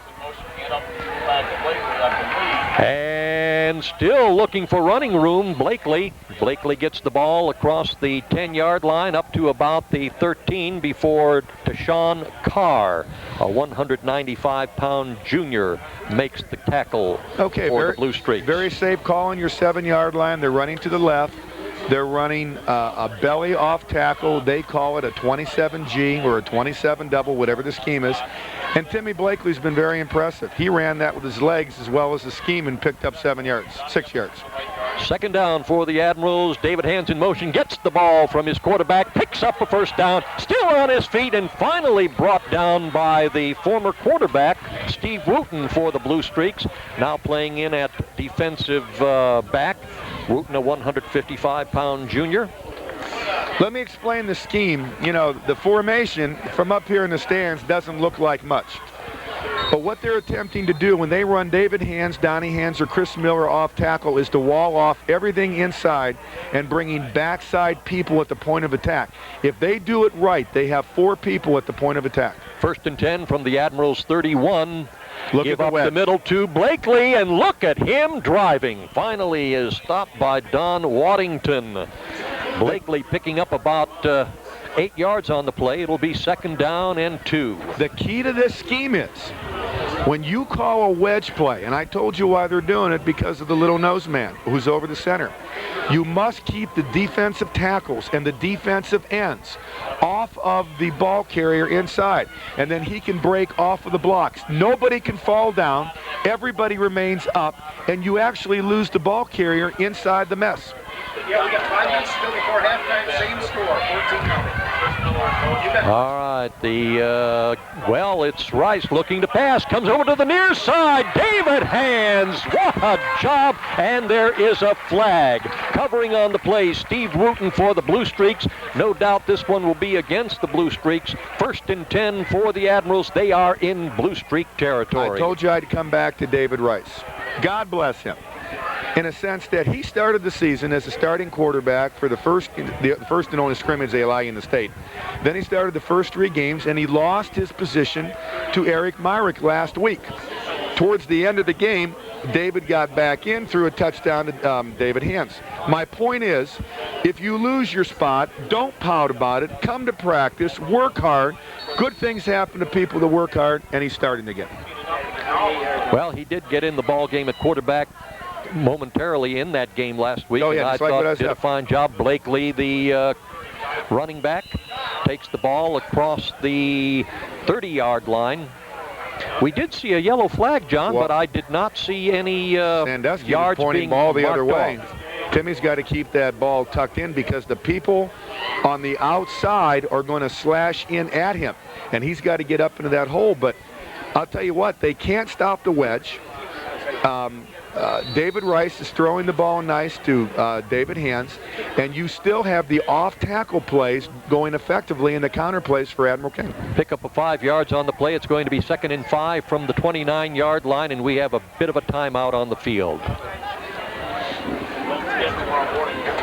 And still looking for running room, Blakely. Blakely gets the ball across the 10-yard line up to about the 13 before Deshaun Carr, a 195-pound junior, makes the tackle for the Blue Streaks. Very safe call on your 7-yard line. They're running to the left. They're running a belly off tackle. They call it a 27G or a 27 double, whatever the scheme is. And Timmy Blakely's been very impressive. He ran that with his legs as well as the scheme and picked up 6 yards. 2nd down for the Admirals. David Hands in motion, gets the ball from his quarterback, picks up a 1st down, still on his feet, and finally brought down by the former quarterback, Steve Wooten, for the Blue Streaks, now playing in at defensive back. Wooten, a 155-pound junior. Let me explain the scheme. You know, the formation from up here in the stands doesn't look like much. But what they're attempting to do when they run David Hands, Donnie Hands, or Chris Miller off tackle is to wall off everything inside and bringing backside people at the point of attack. If they do it right, they have 4 people at the point of attack. 1st and 10 from the Admirals' 31. Give up the middle to Blakely, and look at him driving. Finally is stopped by Don Waddington. Blakely picking up about 8 yards on the play. It'll be 2nd down and 2. The key to this scheme is when you call a wedge play, and I told you why they're doing it, because of the little nose man who's over the center. You must keep the defensive tackles and the defensive ends off of the ball carrier inside, and then he can break off of the blocks. Nobody can fall down. Everybody remains up, and you actually lose the ball carrier inside the mess. Yeah, we got 5 minutes still before halftime. Same score, 14-0. All right, it's Rice looking to pass. Comes over to the near side. David Hands, what a job. And there is a flag. Covering on the play, Steve Wooten for the Blue Streaks. No doubt this one will be against the Blue Streaks. 1st and 10 for the Admirals. They are in Blue Streak territory. I told you I'd come back to David Rice. God bless him. In a sense that he started the season as a starting quarterback for the first and only scrimmage they allow you in the state. Then he started the first 3 games, and he lost his position to Eric Myrick last week. Towards the end of the game, David got back in, threw a touchdown to David Hands. My point is, if you lose your spot, don't pout about it. Come to practice, work hard. Good things happen to people that work hard, and he's starting again. Well, he did get in the ball game at quarterback momentarily in that game last week. And I thought did a fine job. Blakely, the running back, takes the ball across the 30-yard line. We did see a yellow flag, John, but I did not see any Sandusky yards pointing being ball the other way. off. Timmy's got to keep that ball tucked in because the people on the outside are going to slash in at him, and he's got to get up into that hole. But I'll tell you what, they can't stop the wedge. David Rice is throwing the ball nice to David Hands, and you still have the off-tackle plays going effectively in the counter plays for Admiral King. Pick up a 5 yards on the play. It's going to be 2nd and 5 from the 29-yard line, and we have a bit of a timeout on the field.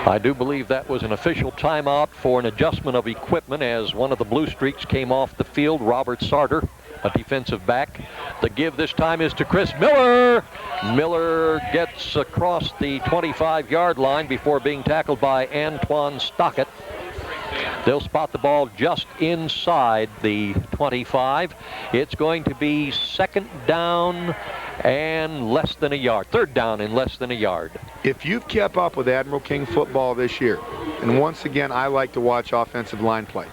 I do believe that was an official timeout for an adjustment of equipment as one of the Blue Streaks came off the field, Robert Sarter, a defensive back. The give this time is to Chris Miller. Miller gets across the 25-yard line before being tackled by Antoine Stockett. They'll spot the ball just inside the 25. It's going to be second down and less than a yard. Third down and less than a yard. If you've kept up with Admiral King football this year, and once again, I like to watch offensive line play.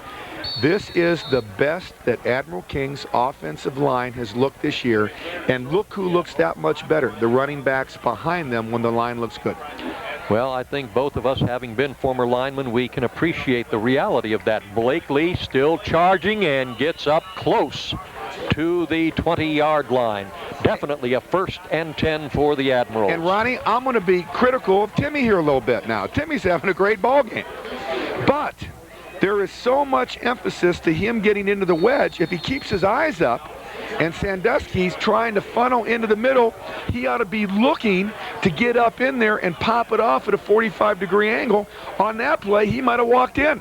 This is the best that Admiral King's offensive line has looked this year, and look who looks that much better, the running backs behind them when the line looks good. Well, I think both of us, having been former linemen, we can appreciate the reality of that. Blakely still charging and gets up close to the 20-yard line. Definitely a 1st and 10 for the Admirals. And Ronnie, I'm going to be critical of Timmy here a little bit now. Timmy's having a great ball game. But there is so much emphasis to him getting into the wedge. If he keeps his eyes up and Sandusky's trying to funnel into the middle, he ought to be looking to get up in there and pop it off at a 45-degree angle. On that play, he might have walked in.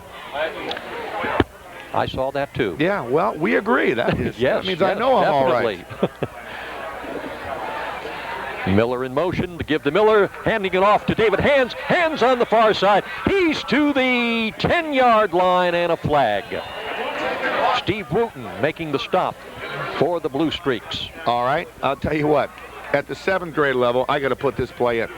I saw that too. Yeah, well, we agree. That is. Yes, that means yes, I know I'm all right. Miller in motion to give to Miller, handing it off to David Hands. Hands on the far side. He's to the 10-yard line and a flag. Steve Wooten making the stop for the Blue Streaks. All right, I'll tell you what. At the 7th grade level, I got to put this play in.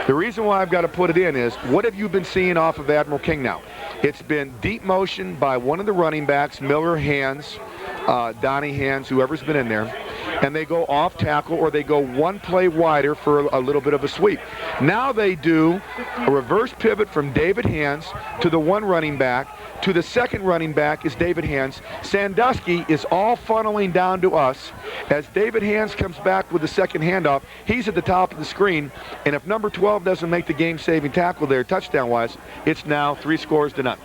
The reason why I've got to put it in is, what have you been seeing off of Admiral King now? It's been deep motion by one of the running backs, Miller, Hands, Donnie Hands, whoever's been in there, and they go off tackle or they go one play wider for a little bit of a sweep. Now they do a reverse pivot from David Hands to the one running back, to the second running back is David Hands. Sandusky is all funneling down to us. As David Hands comes back with the second handoff, he's at the top of the screen, and if number 12 doesn't make the game-saving tackle there touchdown-wise, it's now 3 scores to none.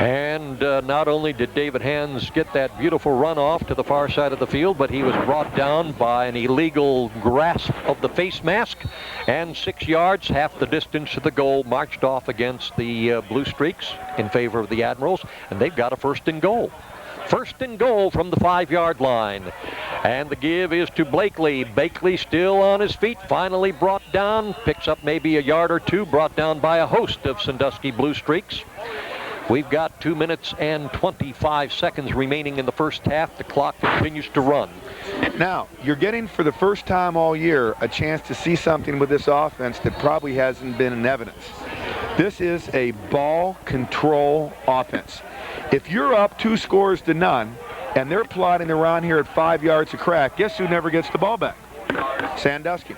And not only did David Hands get that beautiful run off to the far side of the field, but he was brought down by an illegal grasp of the face mask, and 6 yards, half the distance to the goal, marched off against the Blue Streaks in favor of the Admirals, and they've got a 1st and goal. 1st and goal from the 5-yard line. And the give is to Blakely. Blakely still on his feet, finally brought down, picks up maybe a yard or two, brought down by a host of Sandusky Blue Streaks. We've got 2 minutes and 25 seconds remaining in the first half. The clock continues to run. Now, you're getting for the first time all year a chance to see something with this offense that probably hasn't been in evidence. This is a ball control offense. If you're up 2 scores to none and they're plodding around here at 5 yards a crack, guess who never gets the ball back? Sandusky.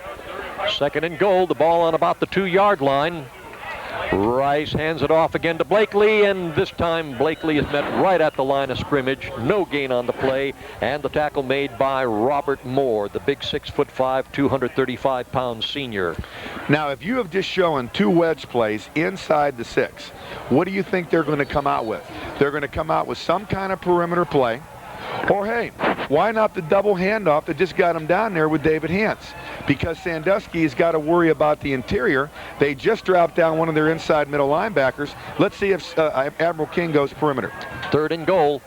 2nd and goal, the ball on about the 2-yard line. Rice hands it off again to Blakely, and this time Blakely is met right at the line of scrimmage. No gain on the play, and the tackle made by Robert Moore, the big 6'5", 235-pound senior. Now, if you have just shown 2 wedge plays inside the 6, what do you think they're going to come out with? They're going to come out with some kind of perimeter play, or hey, why not the double handoff that just got him down there with David Hands? Because Sandusky's got to worry about the interior. They just dropped down one of their inside middle linebackers. Let's see if Admiral King goes perimeter. 3rd and goal.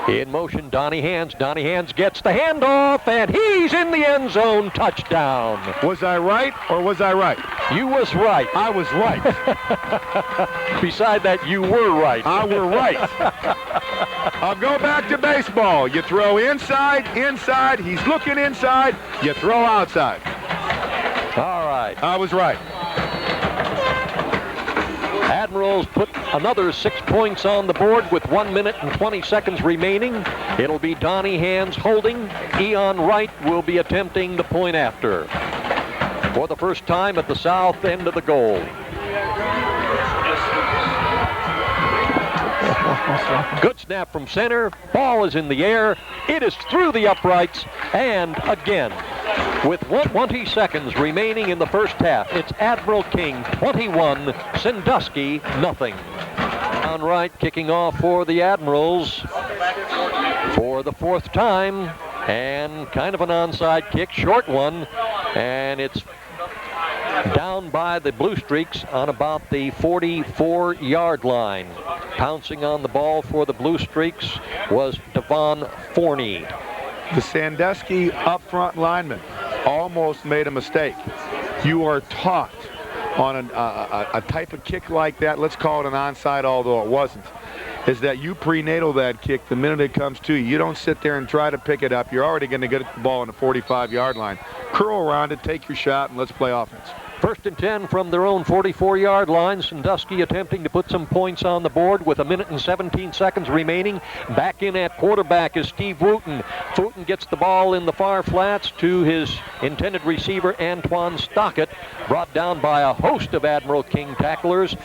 In motion, Donnie Hands. Donnie Hands gets the handoff, and he's in the end zone. Touchdown. Was I right or was I right? You was right. I was right. Beside that, you were right. I were right. I'll go back to baseball. You throw inside, inside. He's looking inside. You throw outside. All right. I was right. Admirals put another 6 points on the board with 1 minute and 20 seconds remaining. It'll be Donnie Hands holding. Eon Wright will be attempting the point after. For the first time at the south end of the goal. Good snap from center. Ball is in the air. It is through the uprights. And again, with 20 seconds remaining in the first half, it's Admiral King 21, Sandusky nothing. Eon Wright kicking off for the Admirals for the 4th time. And kind of an onside kick, short one. And it's down by the Blue Streaks on about the 44-yard line. Pouncing on the ball for the Blue Streaks was Devon Forney. The Sandusky up front lineman almost made a mistake. You are taught a type of kick like that, let's call it an onside, although it wasn't, is that you prenatal that kick the minute it comes to you. You don't sit there and try to pick it up. You're already going to get the ball on the 45-yard line. Curl around it, take your shot, and let's play offense. 1st and 10 from their own 44-yard line. Sandusky attempting to put some points on the board with 1 minute and 17 seconds remaining. Back in at quarterback is Steve Wooten. Wooten gets the ball in the far flats to his intended receiver, Antoine Stockett, brought down by a host of Admiral King tacklers.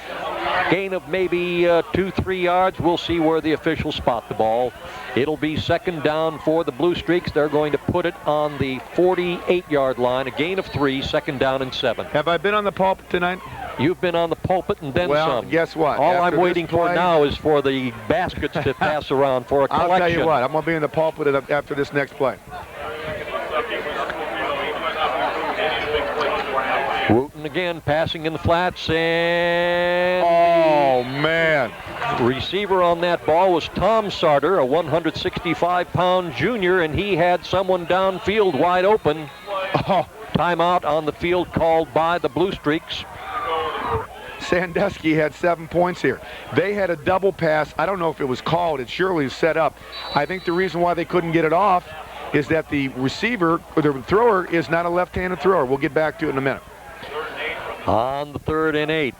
Gain of maybe 2-3 yards. We'll see where the officials spot the ball. It'll be 2nd down for the Blue Streaks. They're going to put it on the 48-yard line. A gain of 3, 2nd down and 7. Have I been on the pulpit tonight? You've been on the pulpit and then well, some. Guess what? All After I'm waiting for now is for the baskets to pass around for a collection. I'll tell you what. I'm going to be in the pulpit after this next play. Wooten again passing in the flats, and oh man, receiver on that ball was Tom Sarter, a 165-pound junior, and he had someone downfield wide open. Oh. Timeout on the field called by the Blue Streaks. Sandusky had 7 points here. They had a double pass. I don't know if it was called. It surely was set up. I think the reason why they couldn't get it off is that the receiver, or the thrower, is not a left-handed thrower. We'll get back to it in a minute. On the 3rd and 8,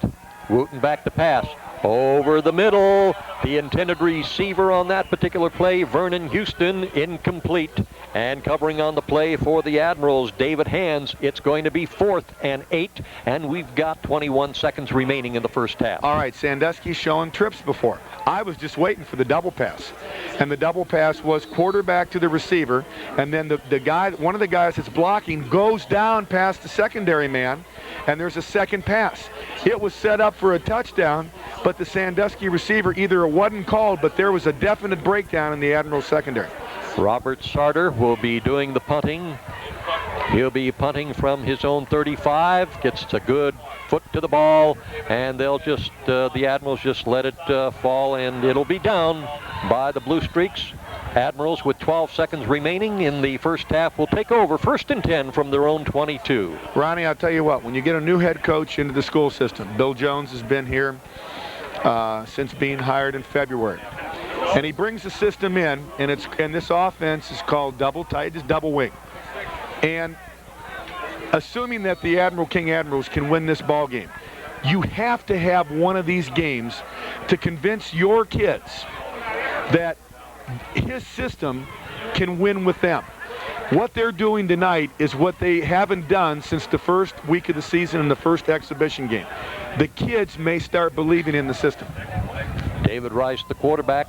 Wooten back to pass. Over the middle, the intended receiver on that particular play, Vernon Houston, incomplete. And covering on the play for the Admirals, David Hands. It's going to be 4th and 8, and we've got 21 seconds remaining in the first half. All right, Sandusky's showing trips before. I was just waiting for the double pass. And the double pass was quarterback to the receiver, and then the guy, one of the guys that's blocking, goes down past the secondary man, and there's a second pass. It was set up for a touchdown, but the Sandusky receiver, either it wasn't called, but there was a definite breakdown in the Admiral secondary. Robert Sarter will be doing the punting. He'll be punting from his own 35, gets a good foot to the ball, and they'll just, the Admirals just let it fall, and it'll be down by the Blue Streaks. Admirals with 12 seconds remaining in the first half will take over 1st and 10 from their own 22. Ronnie, I'll tell you what, when you get a new head coach into the school system, Bill Jones has been here since being hired in February. And he brings the system in, and this offense is called double tight, it's double wing. And assuming that the Admiral King Admirals can win this ball game, you have to have one of these games to convince your kids that his system can win with them. What they're doing tonight is what they haven't done since the first week of the season and the first exhibition game. The kids may start believing in the system. David Rice, the quarterback,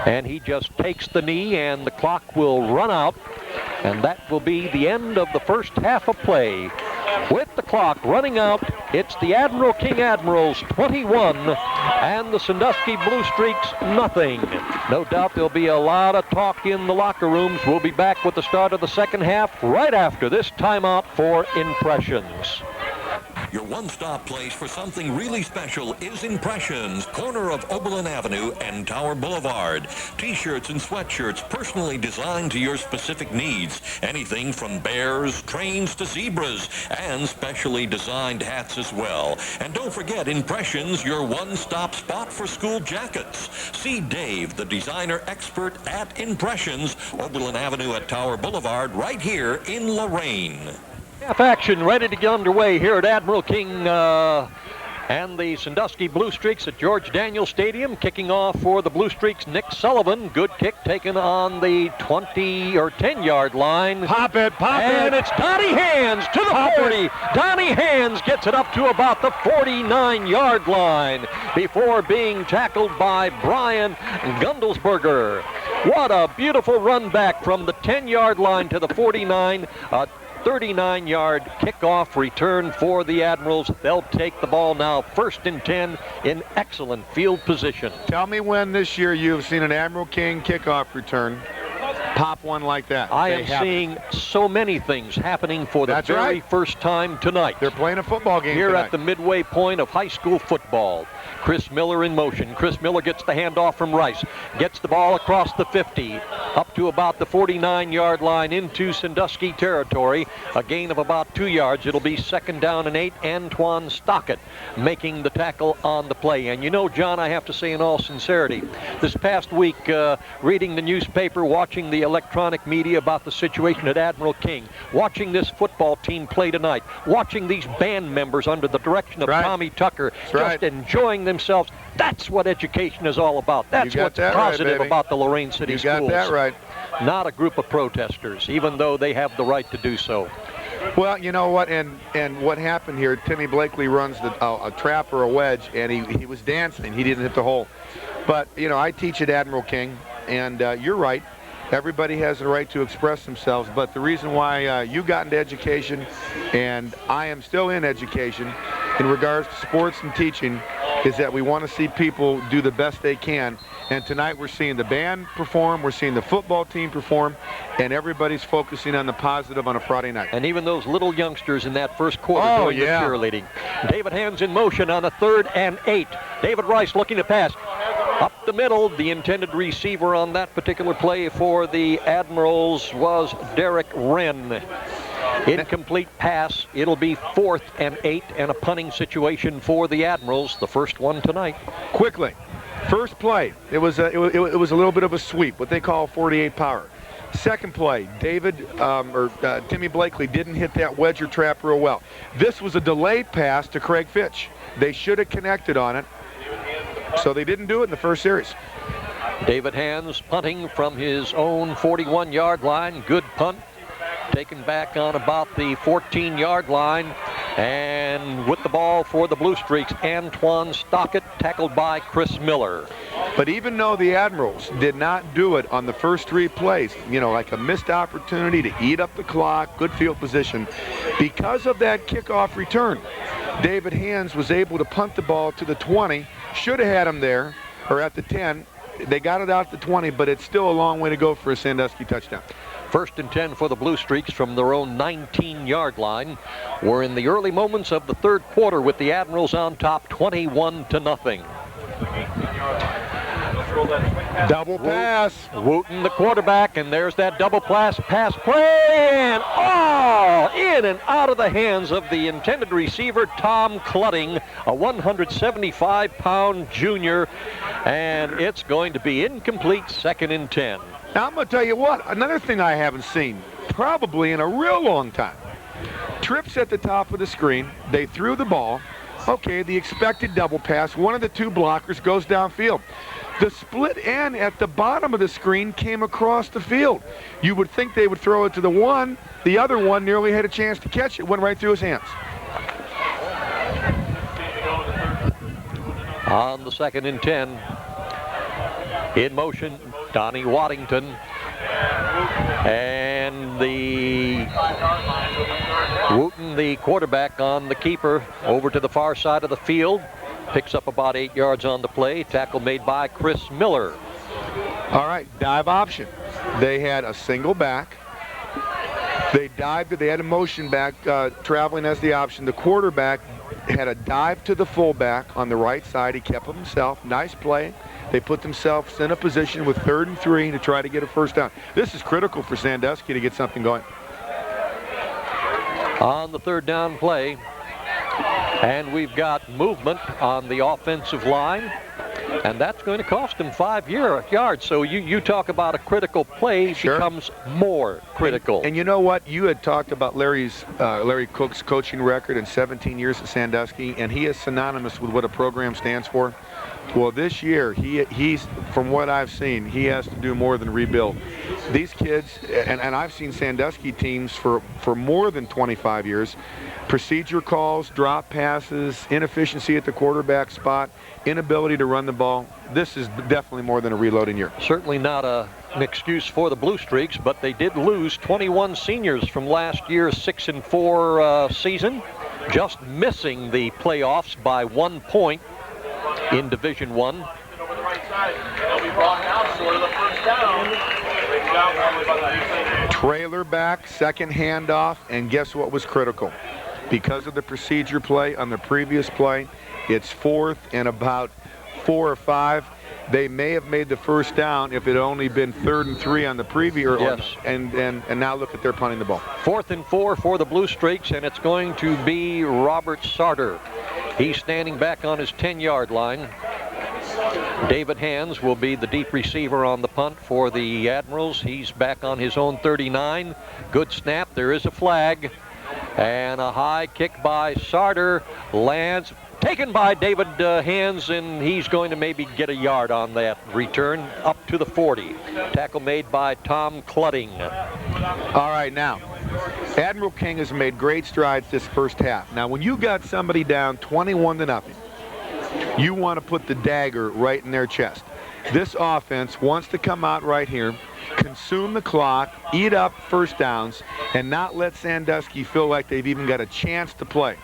and he just takes the knee, and the clock will run out, and that will be the end of the first half of play. With the clock running out, it's the Admiral King Admirals 21 and the Sandusky Blue Streaks nothing. No doubt there'll be a lot of talk in the locker rooms. We'll be back with the start of the second half right after this timeout for impressions. Your one-stop place for something really special is Impressions, corner of Oberlin Avenue and Tower Boulevard. T-shirts and sweatshirts personally designed to your specific needs. Anything from bears, trains to zebras, and specially designed hats as well. And don't forget Impressions, your one-stop spot for school jackets. See Dave, the designer expert at Impressions, Oberlin Avenue at Tower Boulevard, right here in Lorain. Half action ready to get underway here at Admiral King and the Sandusky Blue Streaks at George Daniels Stadium. Kicking off for the Blue Streaks, Nick Sullivan. Good kick taken on the 20 or 10-yard line. Pop it. And it's Donnie Hands to the 40. Donnie Hands gets it up to about the 49-yard line before being tackled by Brian Gundelsberger. What a beautiful run back from the 10-yard line to the 49. 39-yard kickoff return for the Admirals. They'll take the ball now 1st and 10 in excellent field position. Tell me when this year you've seen an Admiral King kickoff return pop one like that. I am seeing so many things happening for the very first time tonight. They're playing a football game here tonight. at the midway point of high school football. Chris Miller in motion. Chris Miller gets the handoff from Rice. Gets the ball across the 50, up to about the 49-yard line into Sandusky territory. A gain of about 2 yards. It'll be 2nd down and 8. Antoine Stockett making the tackle on the play. And you know, John, I have to say in all sincerity, this past week, reading the newspaper, watching the electronic media about the situation at Admiral King, watching this football team play tonight, watching these band members under the direction of Tommy Tucker, just enjoying themselves. That's what education is all about. That's what's positive about the Lorain City Schools. You got that right. Not a group of protesters, even though they have the right to do so. Well, you know what, and what happened here, Timmy Blakely runs a trap or a wedge, and he was dancing. He didn't hit the hole. But, you know, I teach at Admiral King, and you're right. Everybody has the right to express themselves, but the reason why you got into education, and I am still in education, in regards to sports and teaching, is that we want to see people do the best they can. And tonight we're seeing the band perform, we're seeing the football team perform, and everybody's focusing on the positive on a Friday night. And even those little youngsters in that first quarter doing the cheerleading. David Hands in motion on a 3rd and 8. David Rice looking to pass. Up the middle, the intended receiver on that particular play for the Admirals was Derek Wren. Incomplete pass. It'll be 4th and 8 and a punting situation for the Admirals, the first one tonight. Quickly, first play, it was a little bit of a sweep, what they call 48 power. Second play, Timmy Blakely didn't hit that wedge or trap real well. This was a delayed pass to Craig Fitch. They should have connected on it, so they didn't do it in the first series. David Hands punting from his own 41-yard line. Good punt. Taken back on about the 14-yard line. And with the ball for the Blue Streaks, Antoine Stockett, tackled by Chris Miller. But even though the Admirals did not do it on the first 3 plays, you know, like a missed opportunity to eat up the clock, good field position, because of that kickoff return, David Hands was able to punt the ball to the 20, should have had him there, or at the 10. They got it out to 20, but it's still a long way to go for a Sandusky touchdown. 1st and 10 for the Blue Streaks from their own 19-yard line. We're in the early moments of the 3rd quarter with the Admirals on top, 21-0. Double pass. Wooten, the quarterback, and there's that double pass play, and in and out of the hands of the intended receiver, Tom Clutting, a 175-pound junior, and it's going to be incomplete, 2nd and 10. Now, I'm going to tell you what, another thing I haven't seen, probably in a real long time. Trips at the top of the screen, they threw the ball. Okay, the expected double pass, one of the 2 blockers goes downfield. The split end at the bottom of the screen came across the field. You would think they would throw it to the one. The other one nearly had a chance to catch it, went right through his hands. On the 2nd and 10, in motion, Donnie Waddington, and the Wooten, the quarterback, on the keeper, over to the far side of the field, picks up about 8 yards on the play. Tackle made by Chris Miller. All right, dive option. They had a single back. They dived, they had a motion back traveling as the option. The quarterback had a dive to the fullback on the right side. He kept himself. Nice play. They put themselves in a position with 3rd and 3 to try to get a first down. This is critical for Sandusky to get something going. On the 3rd down play, and we've got movement on the offensive line, and that's going to cost them 5 yards. So you talk about a critical play, becomes more critical. And you know what? You had talked about Larry Cook's coaching record in 17 years at Sandusky, and he is synonymous with what a program stands for. Well, this year, he's from what I've seen, he has to do more than rebuild. These kids, and I've seen Sandusky teams for more than 25 years, procedure calls, drop passes, inefficiency at the quarterback spot, inability to run the ball. This is definitely more than a reloading year. Certainly not an excuse for the Blue Streaks, but they did lose 21 seniors from last year's 6-4 season, just missing the playoffs by 1 point. In Division I. They'll be brought down, sort of the first down. Trailer back, second handoff, and guess what was critical? Because of the procedure play on the previous play, it's 4th and about 4 or 5. They may have made the first down if it had only been 3rd and 3 on the previous. Yes. And now look at they're punting the ball. 4th and 4 for the Blue Streaks, and it's going to be Robert Sarter. He's standing back on his 10-yard line. David Hands will be the deep receiver on the punt for the Admirals. He's back on his own 39. Good snap. There is a flag. And a high kick by Sarter lands. Taken by David Hands, and he's going to maybe get a yard on that return up to the 40. Tackle made by Tom Clutting. All right, now, Admiral King has made great strides this first half. Now, when you got somebody down 21-0, you want to put the dagger right in their chest. This offense wants to come out right here, consume the clock, eat up first downs, and not let Sandusky feel like they've even got a chance to play.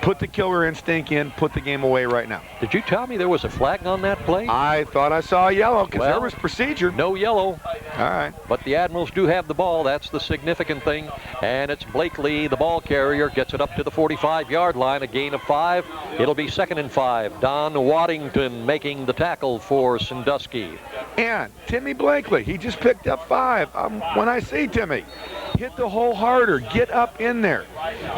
Put the killer instinct in, put the game away right now. Did you tell me there was a flag on that play? I thought I saw a yellow because Well, there was procedure. No yellow. All right. But the Admirals do have the ball. That's the significant thing. And it's Blakely, the ball carrier, gets it up to the 45-yard line, a gain of 5. It'll be 2nd and 5. Don Waddington making the tackle for Sandusky. And Timmy Blakely, he just picked up 5. When I say Timmy, hit the hole harder, get up in there.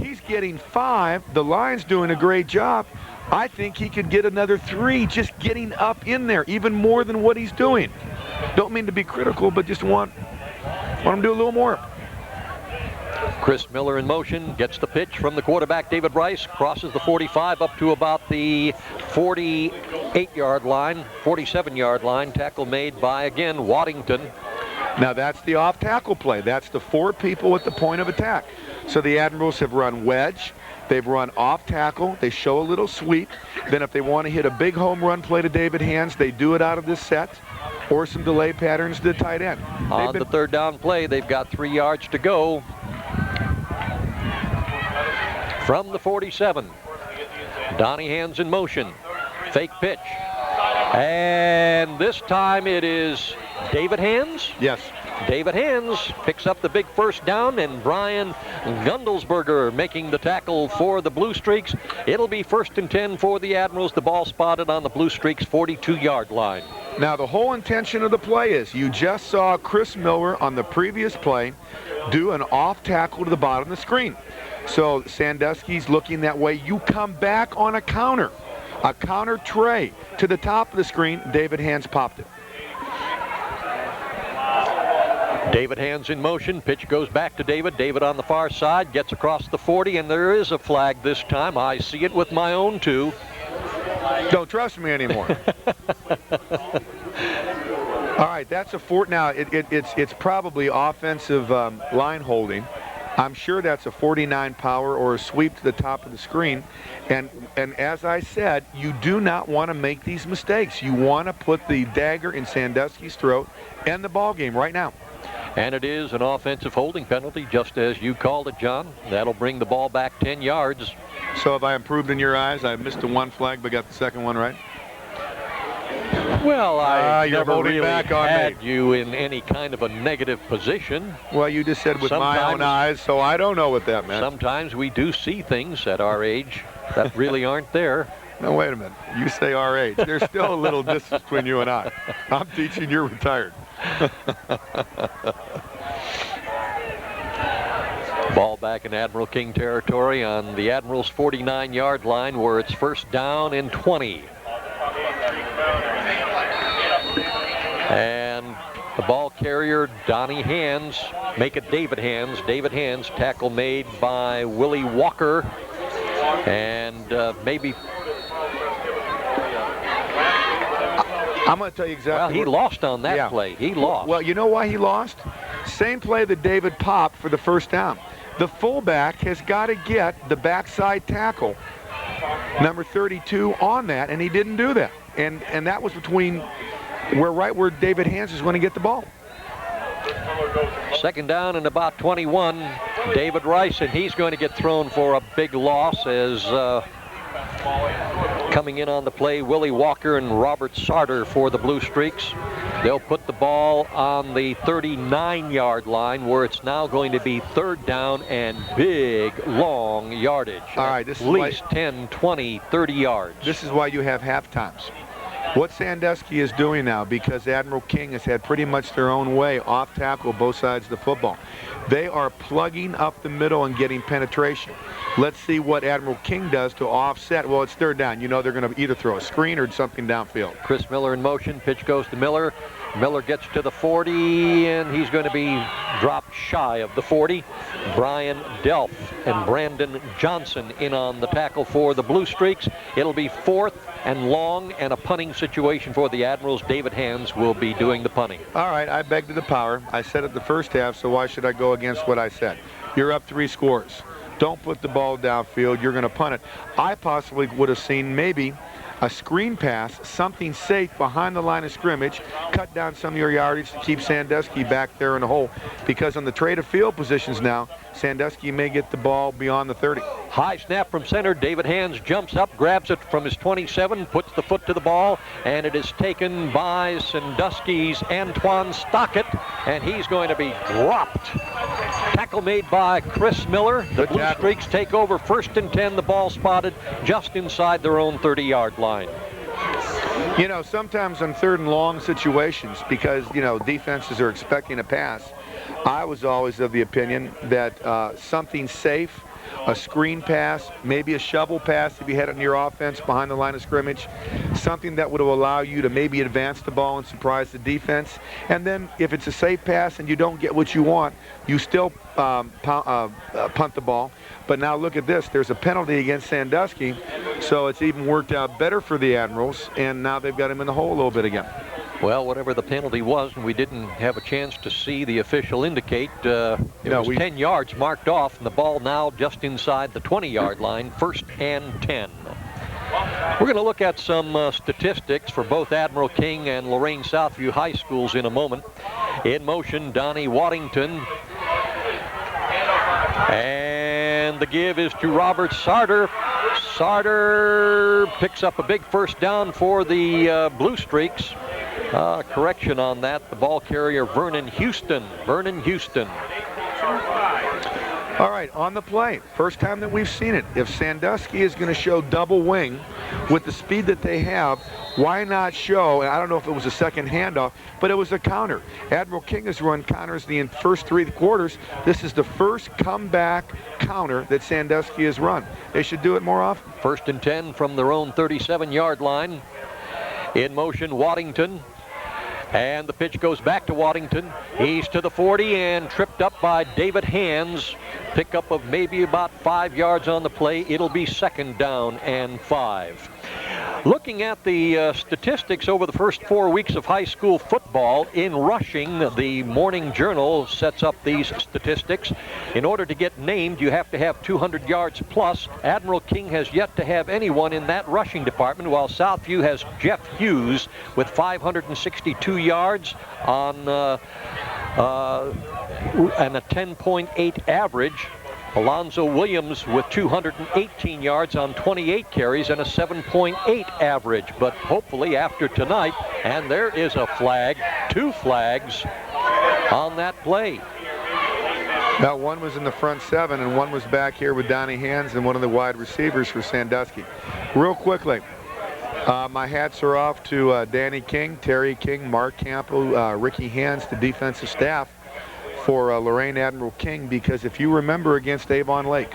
He's getting 5. The line's doing a great job. I think he could get another 3 just getting up in there, even more than what he's doing. Don't mean to be critical, but just want him to do a little more. Chris Miller in motion, gets the pitch from the quarterback, David Rice, crosses the 45 up to about the 48-yard line, 47-yard line. Tackle made by, again, Waddington. Now that's the off-tackle play. That's the 4 people at the point of attack. So the Admirals have run wedge. They've run off-tackle. They show a little sweep. Then if they want to hit a big home run play to David Hands, they do it out of this set, or some delay patterns to the tight end. On the 3rd down play, they've got 3 yards to go. From the 47, Donnie Hands in motion. Fake pitch. And this time it is David Hands? Yes. David Hands picks up the big first down, and Brian Gundelsberger making the tackle for the Blue Streaks. It'll be 1st and 10 for the Admirals. The ball spotted on the Blue Streaks' 42-yard line. Now the whole intention of the play is you just saw Chris Miller on the previous play do an off tackle to the bottom of the screen. So Sandusky's looking that way. You come back on a counter tray to the top of the screen. David Hands popped it. David Hands in motion. Pitch goes back to David. David on the far side gets across the 40, and there is a flag this time. I see it with my own 2. Don't trust me anymore. All right, that's a 4. Now it's probably offensive line holding. I'm sure that's a 49 power or a sweep to the top of the screen. And as I said, you do not want to make these mistakes. You want to put the dagger in Sandusky's throat and the ball game right now. And it is an offensive holding penalty, just as you called it, John. That'll bring the ball back 10 yards. So have I improved in your eyes? I missed the 1 flag, but got the second one right? Well, I you're never holding really back on had me. you in any kind of a negative position. Well, you just said with my own eyes, so I don't know what that meant. Sometimes we do see things at our age that really aren't there. No, wait a minute. You say our age. There's still a little distance between you and I. I'm teaching, you're retired. Ball back in Admiral King territory on the Admiral's 49-yard line, where it's 1st down and 20. And the ball carrier, Donnie Hands, make it David Hands. David Hands, tackle made by Willie Walker. And maybe... I'm going to tell you exactly. Well, he lost on that play. He lost. Well, you know why he lost? Same play that David popped for the 1st down. The fullback has got to get the backside tackle, number 32, on that, and he didn't do that. And that was between where David Hands is going to get the ball. 2nd down and about 21. David Rice, and he's going to get thrown for a big loss as coming in on the play, Willie Walker and Robert Sarter for the Blue Streaks. They'll put the ball on the 39-yard line, where it's now going to be 3rd down and big, long yardage. All right, this at is least 10, 20, 30 yards. This is why you have half times. What Sandusky is doing now, because Admiral King has had pretty much their own way off tackle both sides of the football, they are plugging up the middle and getting penetration. Let's see what Admiral King does to offset. Well, it's 3rd down. You know they're going to either throw a screen or something downfield. Chris Miller in motion. Pitch goes to Miller. Miller gets to the 40, and he's going to be dropped shy of the 40. Brian Delph and Brandon Johnson in on the tackle for the Blue Streaks. It'll be 4th and long, and a punting situation for the Admirals. David Hands will be doing the punting. All right, I beg to the power. I said it the first half, so why should I go against what I said? You're up 3 scores. Don't put the ball downfield. You're going to punt it. I possibly would have seen maybe a screen pass, something safe behind the line of scrimmage, cut down some of your yardage to keep Sandusky back there in the hole, because on the trade of field positions now, Sandusky may get the ball beyond the 30. High snap from center. David Hands jumps up, grabs it from his 27, puts the foot to the ball, and it is taken by Sandusky's Antoine Stockett, and he's going to be dropped. Tackle made by Chris Miller. The Blue Streaks take over 1st and 10. The ball spotted just inside their own 30-yard line. You know, sometimes on 3rd and long situations, because, you know, defenses are expecting a pass, I was always of the opinion that something safe, a screen pass, maybe a shovel pass if you had it in your offense behind the line of scrimmage, something that would allow you to maybe advance the ball and surprise the defense. And then if it's a safe pass and you don't get what you want, you still punt the ball. But now look at this. There's a penalty against Sandusky, so it's even worked out better for the Admirals, and now they've got him in the hole a little bit again. Well, whatever the penalty was, and we didn't have a chance to see the official indicate, it was 10 yards marked off, and the ball now just inside the 20-yard line, 1st and 10. We're going to look at some statistics for both Admiral King and Lorain Southview High Schools in a moment. In motion, Donnie Waddington. And the give is to Robert Sarter. Sarter picks up a big 1st down for the Blue Streaks. Correction on that. The ball carrier, Vernon Houston. Vernon Houston. All right, on the play. First time that we've seen it. If Sandusky is going to show double wing with the speed that they have, why not show, and I don't know if it was a second handoff, but it was a counter. Admiral King has run counters in the first 3 quarters. This is the first comeback counter that Sandusky has run. They should do it more often. 1st and 10 from their own 37-yard line. In motion, Waddington. And the pitch goes back to Waddington. He's to the 40 and tripped up by David Hands. Pickup of maybe about 5 yards on the play. It'll be 2nd down and 5. Looking at the statistics over the first 4 weeks of high school football in rushing, the Morning Journal sets up these statistics. In order to get named, you have to have 200 yards plus. Admiral King has yet to have anyone in that rushing department, while Southview has Jeff Hughes with 562 yards on and a 10.8 average. Alonzo Williams with 218 yards on 28 carries and a 7.8 average. But hopefully after tonight, and there is a flag, 2 flags on that play. Now, one was in the front 7 and one was back here with Donnie Hands and one of the wide receivers for Sandusky. Real quickly, my hats are off to Danny King, Terry King, Mark Campbell, Ricky Hands, the defensive staff for Lorain Admiral King, because if you remember against Avon Lake,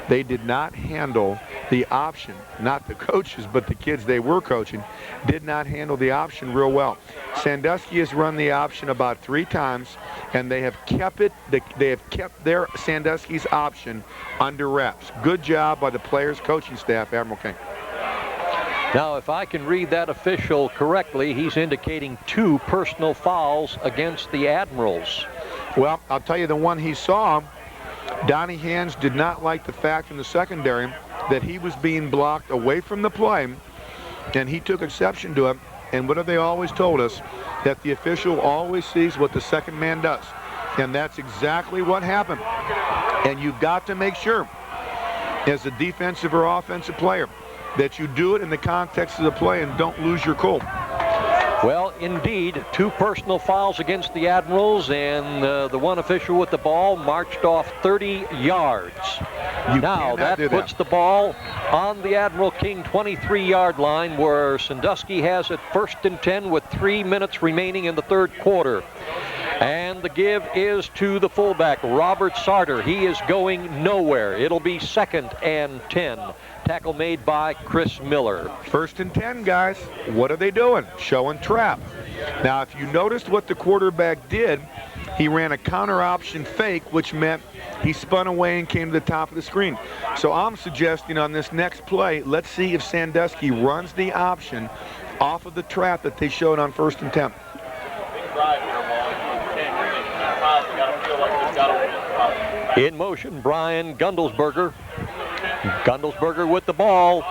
they did not handle the option, not the coaches, but the kids they were coaching, did not handle the option real well. Sandusky has run the option about 3 times, and they have kept it, they have kept their Sandusky's option under wraps. Good job by the players, coaching staff, Admiral King. Now, if I can read that official correctly, he's indicating 2 personal fouls against the Admirals. Well, I'll tell you the one he saw, Donnie Hands did not like the fact in the secondary that he was being blocked away from the play, and he took exception to it. And what have they always told us? That the official always sees what the second man does. And that's exactly what happened. And you've got to make sure, as a defensive or offensive player, that you do it in the context of the play and don't lose your cool. Well, indeed. 2 personal fouls against the Admirals, and the one official with the ball marched off 30 yards. Now that puts the ball on the Admiral King 23-yard line, where Sandusky has it 1st and 10 with 3 minutes remaining in the 3rd quarter. And the give is to the fullback, Robert Sarter. He is going nowhere. It'll be 2nd and 10. Tackle made by Chris Miller. 1st and 10, guys. What are they doing? Showing trap. Now, if you noticed what the quarterback did, he ran a counter option fake, which meant he spun away and came to the top of the screen. So I'm suggesting on this next play, let's see if Sandusky runs the option off of the trap that they showed on 1st and 10. In motion, Brian Gundelsberger. Gundelsberger with the ball.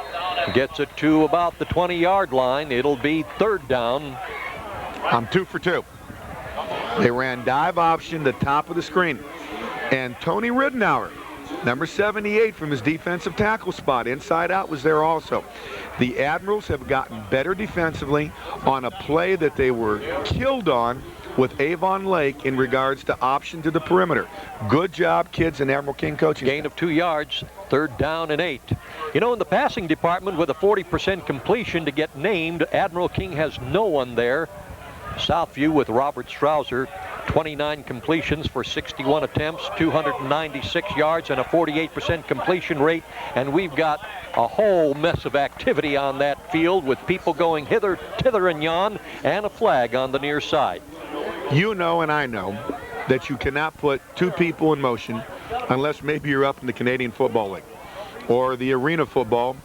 Gets it to about the 20-yard line. It'll be 3rd down. I'm 2 for 2. They ran dive option, the top of the screen. And Tony Ridenour, number 78 from his defensive tackle spot, inside out, was there also. The Admirals have gotten better defensively on a play that they were killed on with Avon Lake in regards to option to the perimeter. Good job, kids, and Admiral King coaching. Gain of 2 yards, 3rd down and 8. You know, in the passing department with a 40% completion to get named, Admiral King has no one there. Southview with Robert Strouser, 29 completions for 61 attempts, 296 yards, and a 48% completion rate. And we've got a whole mess of activity on that field with people going hither, thither, and yon, and a flag on the near side. You know and I know that you cannot put 2 people in motion unless maybe you're up in the Canadian Football League or the arena football.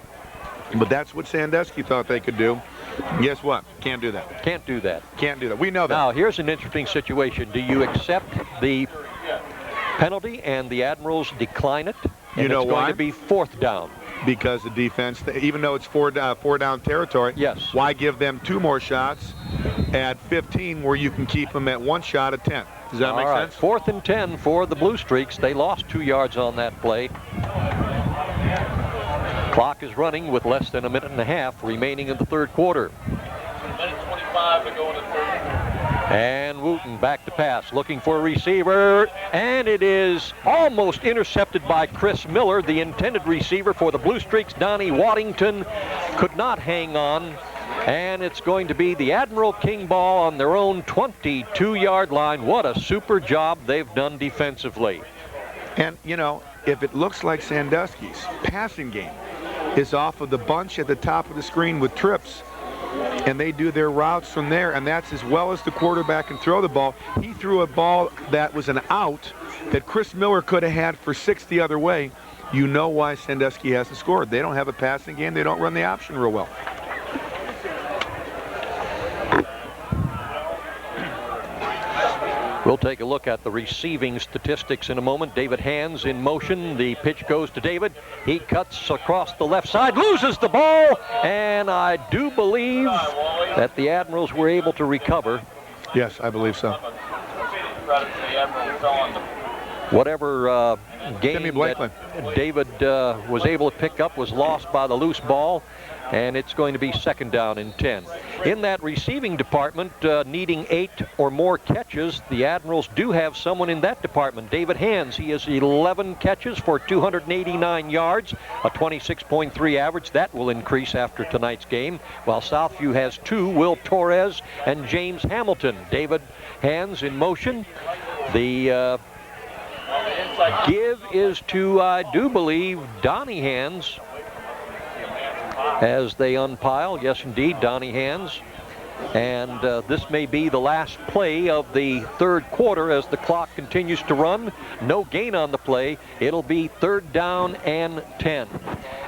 But that's what Sandusky thought they could do. Guess what? Can't do that. Can't do that. Can't do that. We know that. Now, here's an interesting situation. Do you accept the penalty and the Admirals decline it? And you know it's why? going to be 4th down. Because the defense, even though it's 4 down territory, yes. Why give them 2 more shots at 15 where you can keep them at 1 shot at 10? Does that make sense? 4th and 10 for the Blue Streaks. They lost 2 yards on that play. Clock is running with less than a minute and a half remaining in the 3rd quarter. 1:25 to go in the 3rd. And Wooten back to pass, looking for a receiver, and it is almost intercepted by Chris Miller, the intended receiver for the Blue Streaks. Donnie Waddington could not hang on, and it's going to be the Admiral King ball on their own 22-yard line. What a super job they've done defensively. And, you know, if it looks like Sandusky's passing game is off of the bunch at the top of the screen with trips, and they do their routes from there, and that's as well as the quarterback can throw the ball. He threw a ball that was an out that Chris Miller could have had for 6 the other way. You know why Sandusky hasn't scored. They don't have a passing game. They don't run the option real well. We'll take a look at the receiving statistics in a moment. David Hands in motion. The pitch goes to David. He cuts across the left side, loses the ball, and I do believe that the Admirals were able to recover. Yes, I believe so. Whatever game that David was able to pick up was lost by the loose ball, and it's going to be 2nd down and 10. In that receiving department, needing 8 or more catches, the Admirals do have someone in that department, David Hands. He has 11 catches for 289 yards, a 26.3 average. That will increase after tonight's game, while Southview has 2, Will Torres and James Hamilton. David Hands in motion. The give is to, I do believe, Donnie Hands, as they unpile. Yes, indeed, Donnie Hands. And this may be the last play of the 3rd quarter as the clock continues to run. No gain on the play. It'll be 3rd down and 10.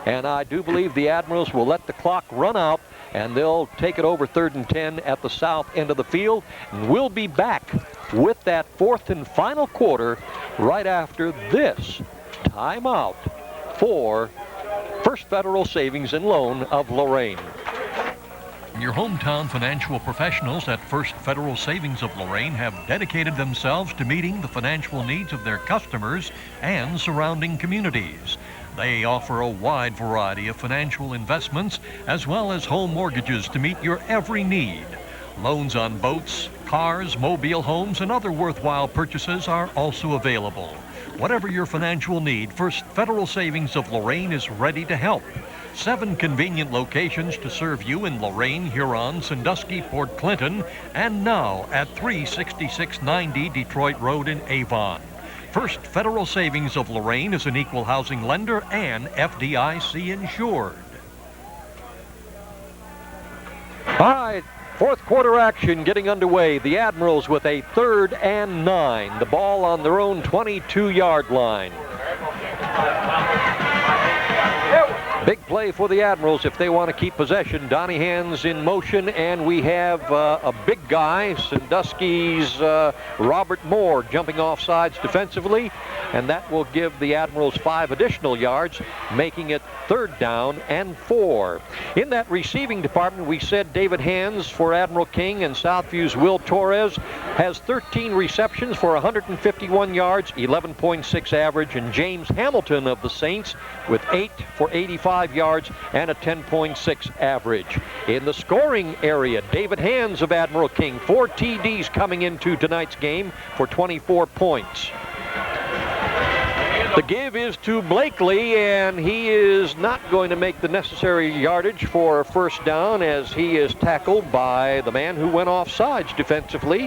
And I do believe the Admirals will let the clock run out, and they'll take it over 3rd and 10 at the south end of the field. And we'll be back with that 4th and final quarter right after this timeout for First Federal Savings and Loan of Lorain. Your hometown financial professionals at First Federal Savings of Lorain have dedicated themselves to meeting the financial needs of their customers and surrounding communities. They offer a wide variety of financial investments as well as home mortgages to meet your every need. Loans on boats, cars, mobile homes, and other worthwhile purchases are also available. Whatever your financial need, First Federal Savings of Lorain is ready to help. 7 convenient locations to serve you in Lorain, Huron, Sandusky, Port Clinton, and now at 36690 Detroit Road in Avon. First Federal Savings of Lorain is an equal housing lender and FDIC insured. All right, fourth quarter action getting underway. The Admirals with a 3rd and 9. The ball on their own 22-yard line. Big play for the Admirals if they want to keep possession. Donnie Hands in motion, and we have a big guy, Sandusky's Robert Moore, jumping off sides defensively, and that will give the Admirals 5 additional yards, making it 3rd down and 4. In that receiving department, we said David Hands for Admiral King, and Southview's Will Torres has 13 receptions for 151 yards, 11.6 average, and James Hamilton of the Saints with 8 for 85 yards and a 10.6 average. In the scoring area, David Hands of Admiral King, 4 TDs coming into tonight's game for 24 points. The give is to Blakely, and he is not going to make the necessary yardage for a first down as he is tackled by the man who went off sides defensively,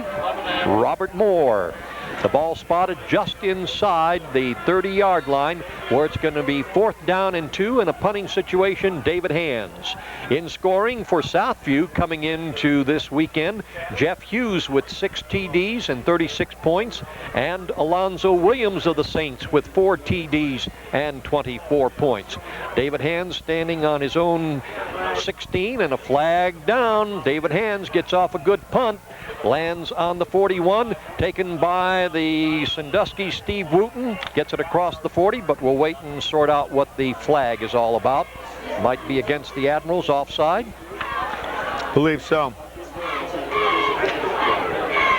Robert Moore. The ball spotted just inside the 30-yard line, where it's going to be 4th down and 2 in a punting situation, David Hands. In scoring for Southview coming into this weekend, Jeff Hughes with 6 TDs and 36 points, and Alonzo Williams of the Saints with 4 TDs and 24 points. David Hands standing on his own 16 and a flag down. David Hands gets off a good punt, lands on the 41, taken by the Sandusky Steve Wooten, gets it across the 40, but we'll wait and sort out what the flag is all about. Might be against the Admirals, offside. Believe so.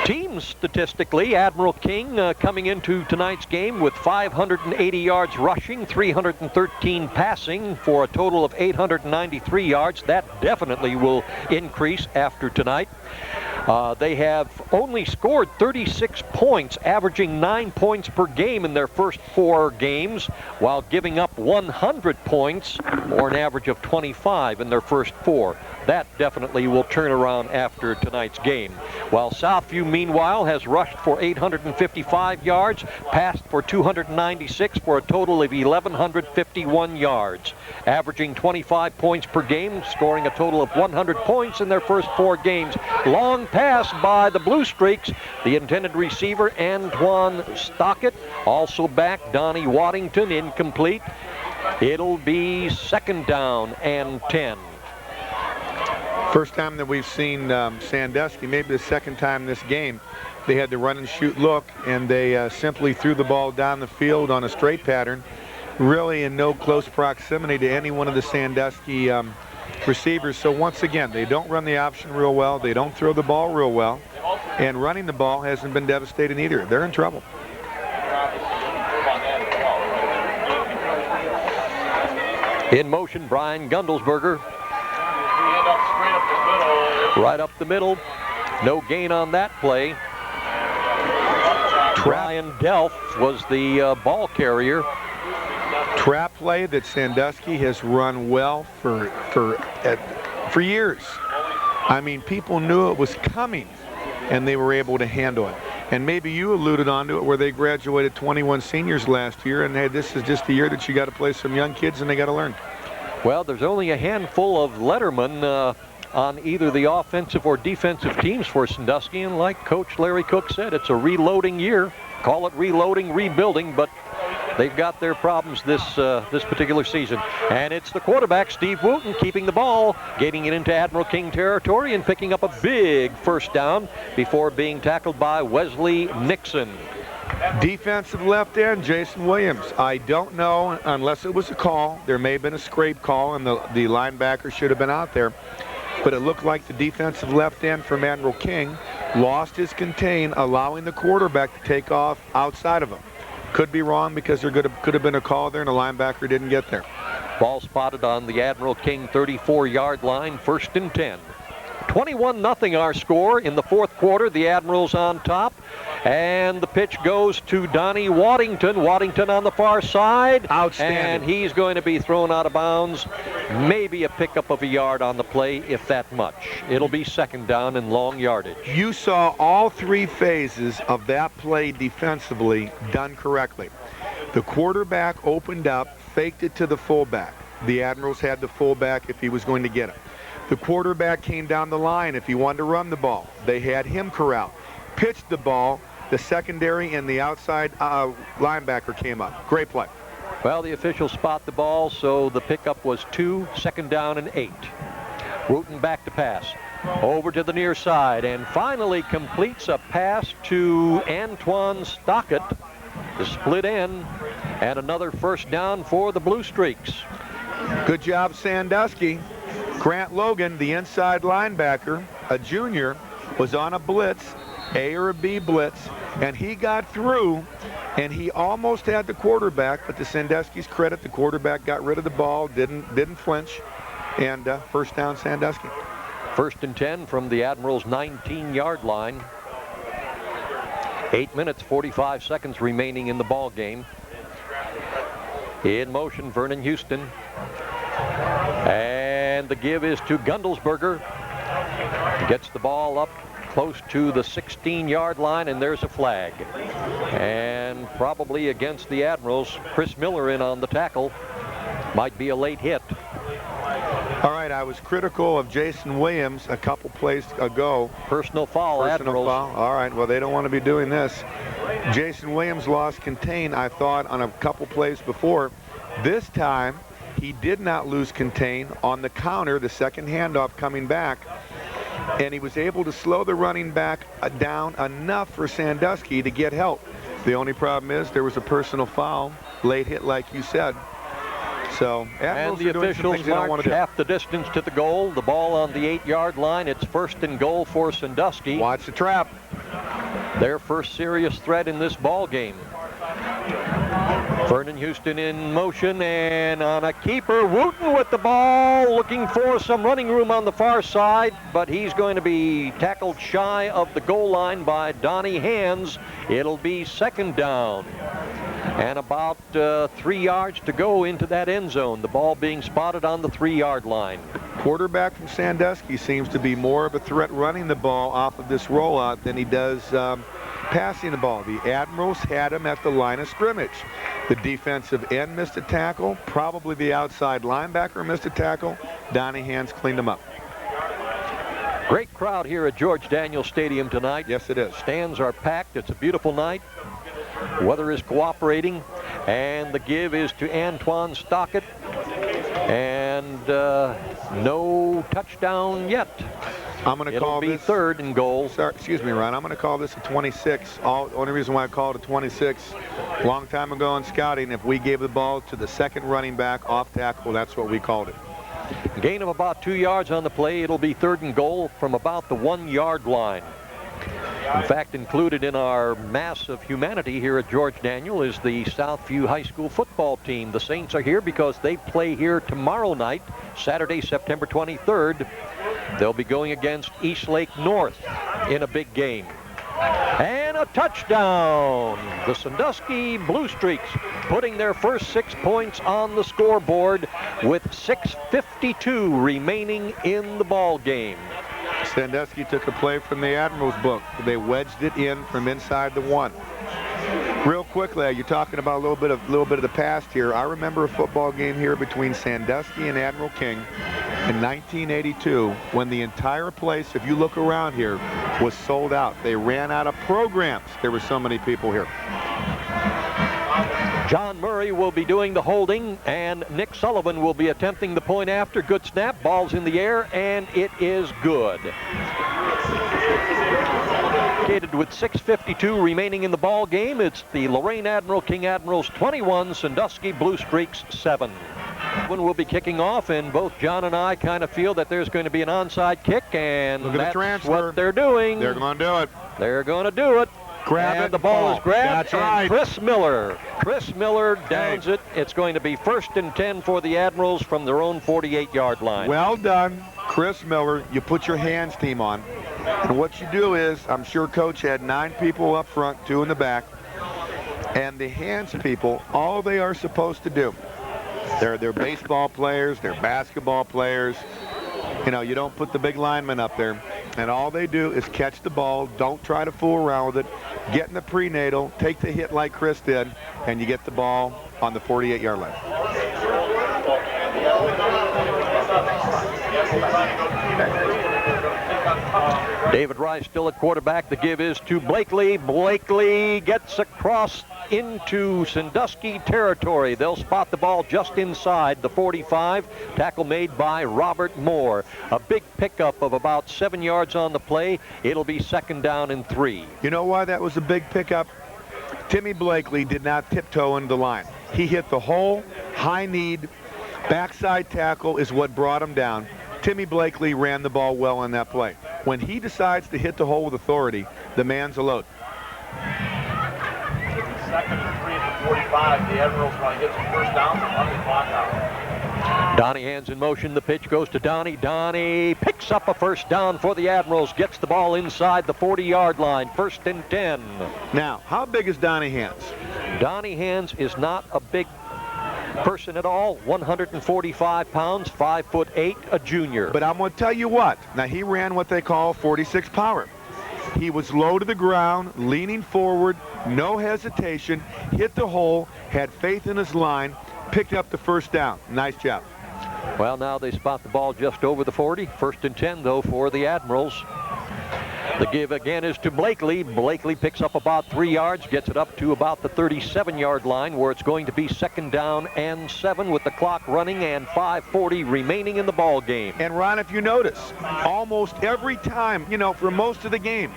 Teams statistically, Admiral King coming into tonight's game with 580 yards rushing, 313 passing for a total of 893 yards. That definitely will increase after tonight. They have only scored 36 points, averaging 9 points per game in their first 4 games, while giving up 100 points, or an average of 25 in their first 4. That definitely will turn around after tonight's game. While Southview, meanwhile, has rushed for 855 yards, passed for 296 for a total of 1,151 yards, averaging 25 points per game, scoring a total of 100 points in their first 4 games. Long pass by the Blue Streaks. The intended receiver, Antoine Stockett, also back. Donnie Waddington, incomplete. It'll be 2nd down and 10. First time that we've seen Sandusky, maybe the 2nd time this game, they had the run and shoot look, and they simply threw the ball down the field on a straight pattern, really in no close proximity to any one of the Sandusky receivers. So once again, they don't run the option real well, they don't throw the ball real well, and running the ball hasn't been devastating either. They're in trouble. In motion, Brian Gundelsberger. Right up the middle. No gain on that play. Ryan Delph was the ball carrier. Trap play that Sandusky has run well for years. I mean, people knew it was coming, and they were able to handle it. And maybe you alluded onto it, where they graduated 21 seniors last year, and hey, this is just the year that you got to play some young kids, and they got to learn. Well, there's only a handful of lettermen on either the offensive or defensive teams for Sandusky, and like Coach Larry Cook said, it's a reloading year. Call it reloading, rebuilding, but they've got their problems this particular season. And it's the quarterback, Steve Wooten, keeping the ball, getting it into Admiral King territory and picking up a big first down before being tackled by Wesley Nixon. Defensive left end, Jason Williams. I don't know, unless it was a call. There may have been a scrape call, and the linebacker should have been out there. But it looked like the defensive left end from Admiral King lost his contain, allowing the quarterback to take off outside of him. Could be wrong, because there could have been a call there and the linebacker didn't get there. Ball spotted on the Admiral King 34-yard line, 1st and 10. 21-0 our score in the fourth quarter. The Admirals on top. And the pitch goes to Donnie Waddington. Waddington on the far side. Outstanding. And he's going to be thrown out of bounds. Maybe a pickup of a yard on the play, if that much. It'll be second down and long yardage. You saw all three phases of that play defensively done correctly. The quarterback opened up, faked it to the fullback. The Admirals had the fullback if he was going to get it. The quarterback came down the line if he wanted to run the ball. They had him corralled. Pitched the ball. The secondary and the outside linebacker came up. Great play. Well, the officials spot the ball, so the pickup was 2, second down and 8. Wooten back to pass. Over to the near side and finally completes a pass to Antoine Stockett, the split end, and another first down for the Blue Streaks. Good job, Sandusky. Grant Logan, the inside linebacker, a junior, was on a blitz, A or a B blitz, and he got through, and he almost had the quarterback, but to Sandusky's credit, the quarterback got rid of the ball, didn't flinch, and first down Sandusky. First and 10 from the Admirals' 19-yard line. 8 minutes, 45 seconds remaining in the ball game. In motion, Vernon Houston. And the give is to Gundelsberger. Gets the ball up close to the 16-yard line, and there's a flag. And probably against the Admirals, Chris Miller in on the tackle. Might be a late hit. All right, I was critical of Jason Williams a couple plays ago. Personal foul, Admirals. Foul. All right, well, they don't want to be doing this. Jason Williams lost contain, I thought, on a couple plays before. This time, he did not lose contain on the counter, the second handoff coming back. And he was able to slow the running back down enough for Sandusky to get help. The only problem is there was a personal foul, late hit like you said. So, and the officials march half the distance to the goal. The ball on the 8-yard line. It's first and goal for Sandusky. Watch the trap. Their first serious threat in this ball game. Vernon Houston in motion and on a keeper. Wooten with the ball, looking for some running room on the far side, but he's going to be tackled shy of the goal line by Donnie Hands. It'll be second down. And about 3 yards to go into that end zone. The ball being spotted on the 3-yard line. Quarterback from Sandusky seems to be more of a threat running the ball off of this rollout than he does passing the ball. The Admirals had him at the line of scrimmage. The defensive end missed a tackle. Probably the outside linebacker missed a tackle. Donnie Hands cleaned him up. Great crowd here at George Daniels Stadium tonight. Yes, it is. Stands are packed. It's a beautiful night. Weather is cooperating, and the give is to Antoine Stockett, and no touchdown yet. I'm going to call this. It'll be third and goal. Sorry, excuse me, Ron. I'm going to call this a 26. Only reason why I called it a 26, long time ago in scouting, if we gave the ball to the second running back off tackle, that's what we called it. Gain of about 2 yards on the play. It'll be third and goal from about the 1-yard line. In fact, included in our mass of humanity here at George Daniel is the Southview High School football team. The Saints are here because they play here tomorrow night, Saturday, September 23rd. They'll be going against Eastlake North in a big game. And a touchdown! The Sandusky Blue Streaks putting their first 6 points on the scoreboard with 6:52 remaining in the ball game. Sandusky took a play from the Admirals book. They wedged it in from inside the 1. Real quickly, you're talking about a little bit of the past here. I remember a football game here between Sandusky and Admiral King in 1982 when the entire place, if you look around here, was sold out. They ran out of programs. There were so many people here. John Murray will be doing the holding, and Nick Sullivan will be attempting the point after. Good snap, ball's in the air, and it is good. With 6:52 remaining in the ball game, it's the Lorain Admiral King Admirals 21, Sandusky Blue Streaks 7. One will be kicking off, and both John and I kind of feel that there's going to be an onside kick, and that's what they're doing. They're going to do it. They're going to do it. Grab and it. The ball is grabbed. That's right. Chris Miller downs it. It's going to be first and 10 for the Admirals from their own 48-yard line. Well done. Chris Miller, you put your hands team on. And what you do is, I'm sure Coach had 9 people up front, 2 in the back. And the hands people, all they are supposed to do, they're baseball players, they're basketball players. You know, you don't put the big linemen up there. And all they do is catch the ball, don't try to fool around with it, get in the prenatal, take the hit like Chris did, and you get the ball on the 48-yard line. David Rice still at quarterback. The give is to Blakely. Blakely gets across into Sandusky territory. They'll spot the ball just inside the 45. Tackle made by Robert Moore. A big pickup of about 7 yards on the play. It'll be 2nd down and 3. You know why that was a big pickup? Timmy Blakely did not tiptoe into the line. He hit the hole, high need, backside tackle is what brought him down. Timmy Blakely ran the ball well on that play. When he decides to hit the hole with authority, the man's a load. 2nd and 3 at the 45. The Admirals want to get some first downs and run the clock out. Donnie hands in motion. The pitch goes to Donnie. Donnie picks up a first down for the Admirals. Gets the ball inside the 40-yard line. 1st and 10. Now, how big is Donnie Hands? Donnie Hands is not a big person at all. 145 pounds, 5'8", a junior. But I'm going to tell you what. Now, he ran what they call 46 power. He was low to the ground, leaning forward, no hesitation, hit the hole, had faith in his line, picked up the first down. Nice job. Well, now they spot the ball just over the 40. 1st and 10, though, for the Admirals. The give again is to Blakely. Blakely picks up about 3 yards, gets it up to about the 37-yard line, where it's going to be 2nd down and 7 with the clock running and 5:40 remaining in the ball game. And Ron, if you notice, almost every time, you know, for most of the game,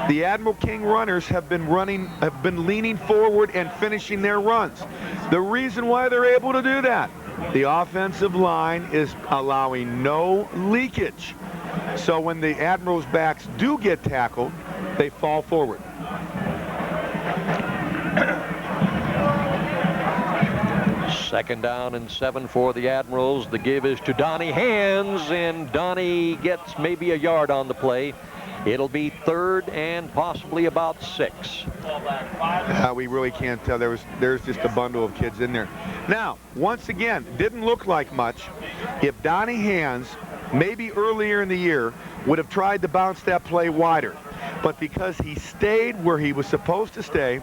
the Admiral King runners have been leaning forward and finishing their runs. The reason why they're able to do that, the offensive line is allowing no leakage. So when the Admirals' backs do get tackled, they fall forward. Second down and 7 for the Admirals. The give is to Donnie Hands, and Donnie gets maybe a yard on the play. It'll be 3rd and possibly about 6. We really can't tell. There's just a bundle of kids in there. Now, once again, didn't look like much. If Donnie Hands, maybe earlier in the year, would have tried to bounce that play wider. But because he stayed where he was supposed to stay,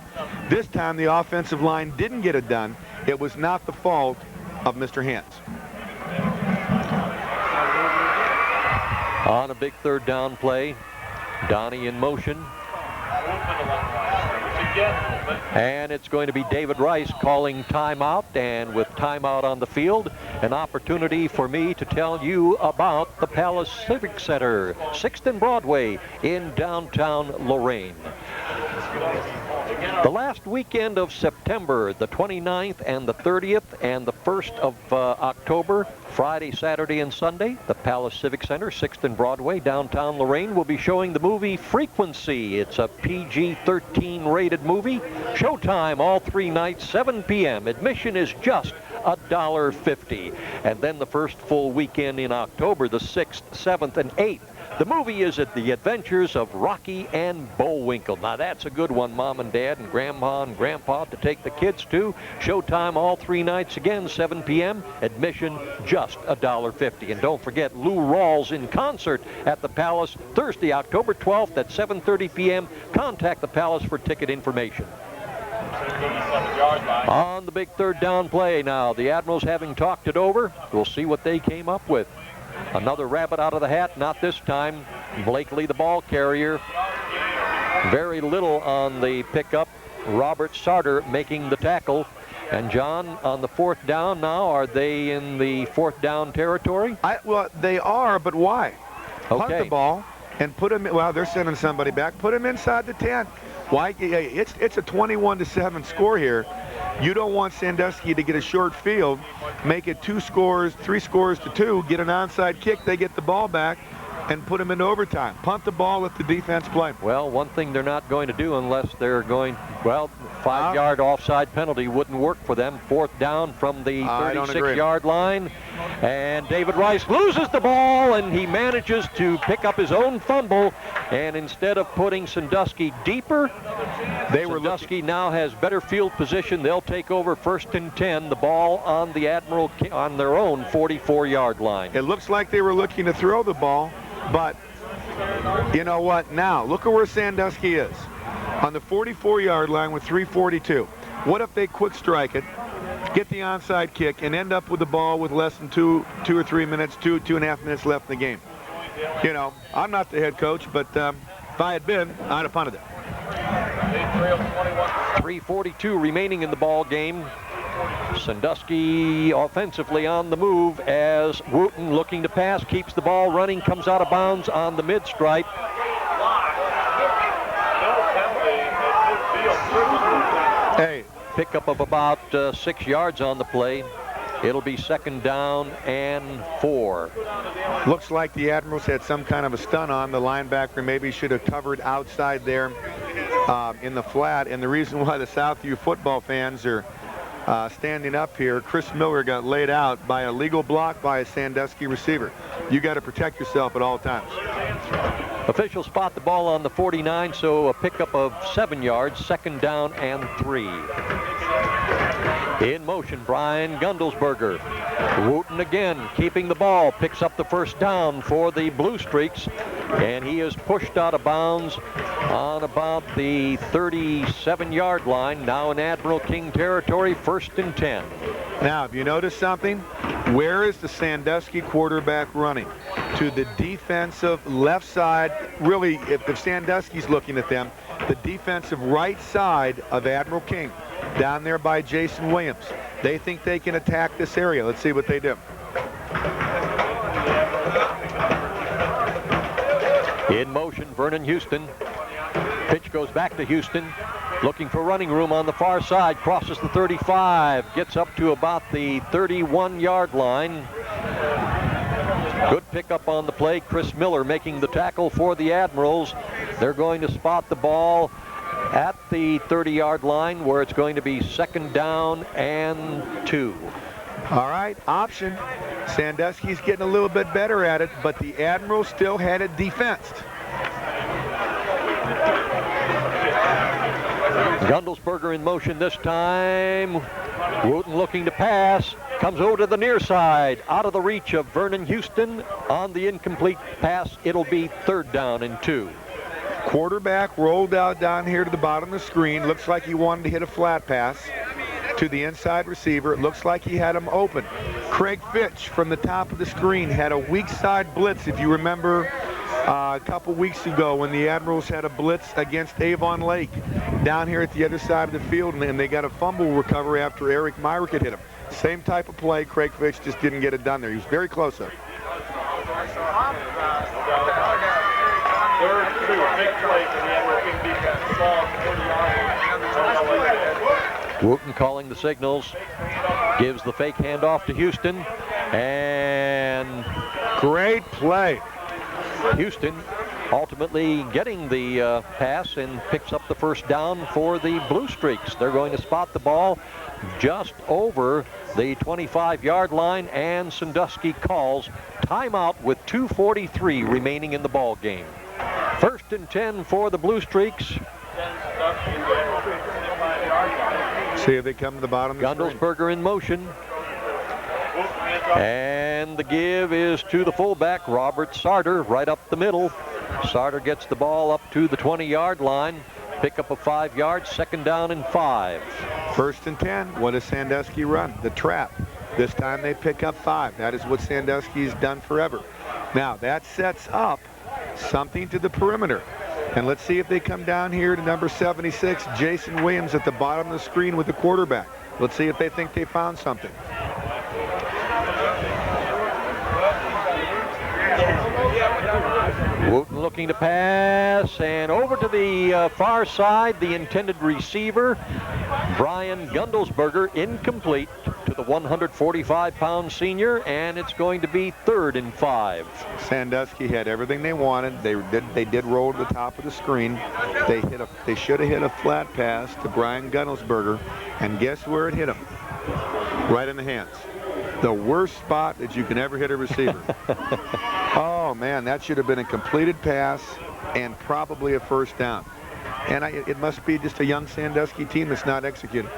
this time the offensive line didn't get it done. It was not the fault of Mr. Hands. On a big 3rd down play, Donnie in motion. And it's going to be David Rice calling timeout, and with timeout on the field, an opportunity for me to tell you about the Palace Civic Center, 6th and Broadway in downtown Lorain. The last weekend of September, the 29th and the 30th and the 1st of October, Friday, Saturday, and Sunday, the Palace Civic Center, 6th and Broadway, downtown Lorain, will be showing the movie Frequency. It's a PG-13 rated movie. Showtime all 3 nights, 7 p.m. Admission is just $1.50. And then the first full weekend in October, the 6th, 7th, and 8th. The movie is The Adventures of Rocky and Bullwinkle. Now that's a good one, Mom and Dad and Grandma and Grandpa to take the kids to. Showtime all 3 nights, again 7 p.m. Admission just $1.50. And don't forget Lou Rawls in concert at the Palace Thursday, October 12th at 7:30 p.m. Contact the Palace for ticket information. On the big 3rd down play now, the Admirals having talked it over, we'll see what they came up with. Another rabbit out of the hat, not this time. Blakely, the ball carrier. Very little on the pickup. Robert Sarter making the tackle. And John, on the 4th down now, are they in the 4th down territory? Well, they are, but why? Okay. Punt the ball and put them, well, they're sending somebody back. Put them inside the 10. Why? It's a 21-7 score here. You don't want Sandusky to get a short field, make it 3 scores to 2, get an onside kick, they get the ball back, and put them into overtime. Punt the ball, let the defense play. Well, one thing they're not going to do unless they're going, well, 5-yard offside penalty wouldn't work for them. 4th down from the 36-yard line. And David Rice loses the ball, and he manages to pick up his own fumble. And instead of putting Sandusky deeper, Sandusky now has better field position. They'll take over 1st and 10. The ball on the Admiral King, on their own 44-yard line. It looks like they were looking to throw the ball, but you know what? Now, look at where Sandusky is. On the 44-yard line with 3:42. What if they quick strike it, get the onside kick, and end up with the ball with less than two or 3 minutes, 2.5 minutes left in the game? You know, I'm not the head coach, but if I had been, I'd have punted it. 3:42 remaining in the ball game. Sandusky offensively on the move as Wooten, looking to pass, keeps the ball running, comes out of bounds on the mid-stripe. Hey, Pickup of about 6 yards on the play. It'll be 2nd down and 4. looks like the Admirals had some kind of a stun on. The linebacker maybe should have covered outside there in the flat. And the reason why the Southview football fans are standing up here, Chris Miller got laid out by a legal block by a Sandusky receiver. You got to protect yourself at all times. Officials spot the ball on the 49, so a pickup of 7 yards, 2nd down and 3. In motion, Brian Gundelsberger. Wooten again, keeping the ball, picks up the 1st down for the Blue Streaks, and he is pushed out of bounds on about the 37-yard line, now in Admiral King territory, 1st and 10. Now, have you noticed something? Where is the Sandusky quarterback running? To the defensive left side. Really, if Sandusky's looking at them, the defensive right side of Admiral King, down there by Jason Williams. They think they can attack this area. Let's see what they do. In motion, Vernon Houston. Pitch goes back to Houston, looking for running room on the far side, crosses the 35, gets up to about the 31-yard line. Good pickup on the play. Chris Miller making the tackle for the Admirals. They're going to spot the ball at the 30-yard line, where it's going to be 2nd down and 2. All right, option. Sandusky's getting a little bit better at it, but the Admirals still had it defensed. Gundelsberger in motion this time. Wooten looking to pass. Comes over to the near side. Out of the reach of Vernon Houston on the incomplete pass. It'll be 3rd down and 2. Quarterback rolled out down here to the bottom of the screen. Looks like he wanted to hit a flat pass to the inside receiver. It looks like he had him open. Craig Fitch from the top of the screen had a weak side blitz, if you remember a couple weeks ago when the Admirals had a blitz against Avon Lake down here at the other side of the field, and they got a fumble recovery after Eric Myrick had hit him. Same type of play. Craig Fitch just didn't get it done there. He was very close up. Wooten calling the signals, gives the fake handoff to Houston, and great play. Houston ultimately getting the pass and picks up the 1st down for the Blue Streaks. They're going to spot the ball just over the 25-yard line, and Sandusky calls timeout with 2:43 remaining in the ball game. 1st and 10 for the Blue Streaks. See if they come to the bottom. Gundelsberger in motion. And the give is to the fullback, Robert Sarter, right up the middle. Sarter gets the ball up to the 20-yard line. Pickup of 5 yards, 2nd down and 5. 1st and 10. What does Sandusky run? The trap. This time they pick up 5. That is what Sandusky's done forever. Now that sets up something to the perimeter. And let's see if they come down here to number 76, Jason Williams, at the bottom of the screen with the quarterback. Let's see if they think they found something. Wooten looking to pass, and over to the far side, the intended receiver, Brian Gundelsberger, incomplete to the 145-pound senior, and it's going to be 3rd and 5. Sandusky had everything they wanted. They did roll to the top of the screen. They should have hit a flat pass to Brian Gundelsberger, and guess where it hit him? Right in the hands. The worst spot that you can ever hit a receiver. Oh man, that should have been a completed pass and probably a first down. And it must be just a young Sandusky team that's not executing.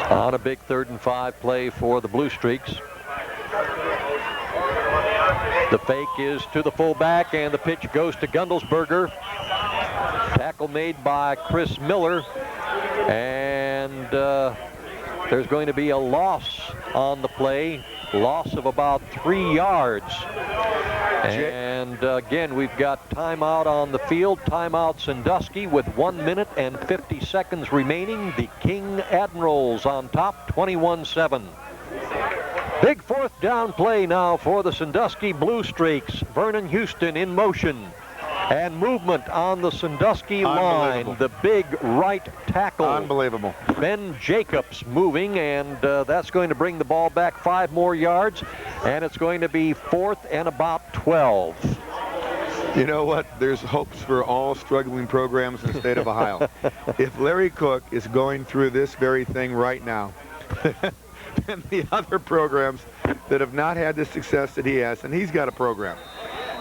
On a big 3rd and 5 play for the Blue Streaks. The fake is to the fullback, and the pitch goes to Gundelsberger. Tackle made by Chris Miller, and there's going to be a loss on the play, loss of about 3 yards. And again, we've got timeout on the field, timeout Sandusky with 1 minute and 50 seconds remaining. The King Admirals on top, 21-7. Big 4th down play now for the Sandusky Blue Streaks. Vernon Houston in motion. And movement on the Sandusky line. The big right tackle. Unbelievable. Ben Jacobs moving, and that's going to bring the ball back 5 more yards. And it's going to be 4th and about 12. You know what? There's hopes for all struggling programs in the state of Ohio. If Larry Cook is going through this very thing right now, then the other programs that have not had the success that he has, and he's got a program,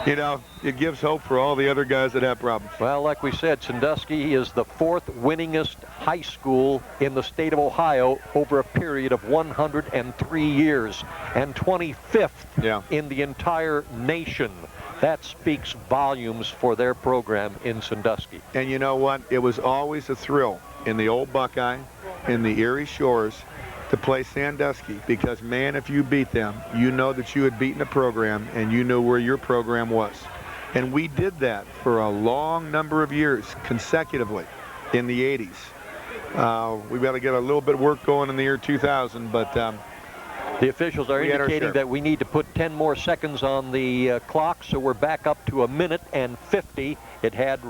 you know, it gives hope for all the other guys that have problems. Well, like we said, Sandusky is the 4th winningest high school in the state of Ohio over a period of 103 years, and 25th in the entire nation. That speaks volumes for their program in Sandusky. And you know what? It was always a thrill in the old Buckeye, in the Erie Shores, to play Sandusky, because man, if you beat them, you know that you had beaten a program and you knew where your program was. And we did that for a long number of years consecutively in the 80s. We've got to get a little bit of work going in the year 2000, but the officials are indicating that we need to put 10 more seconds on the clock, so we're back up to 1 minute and 50. It had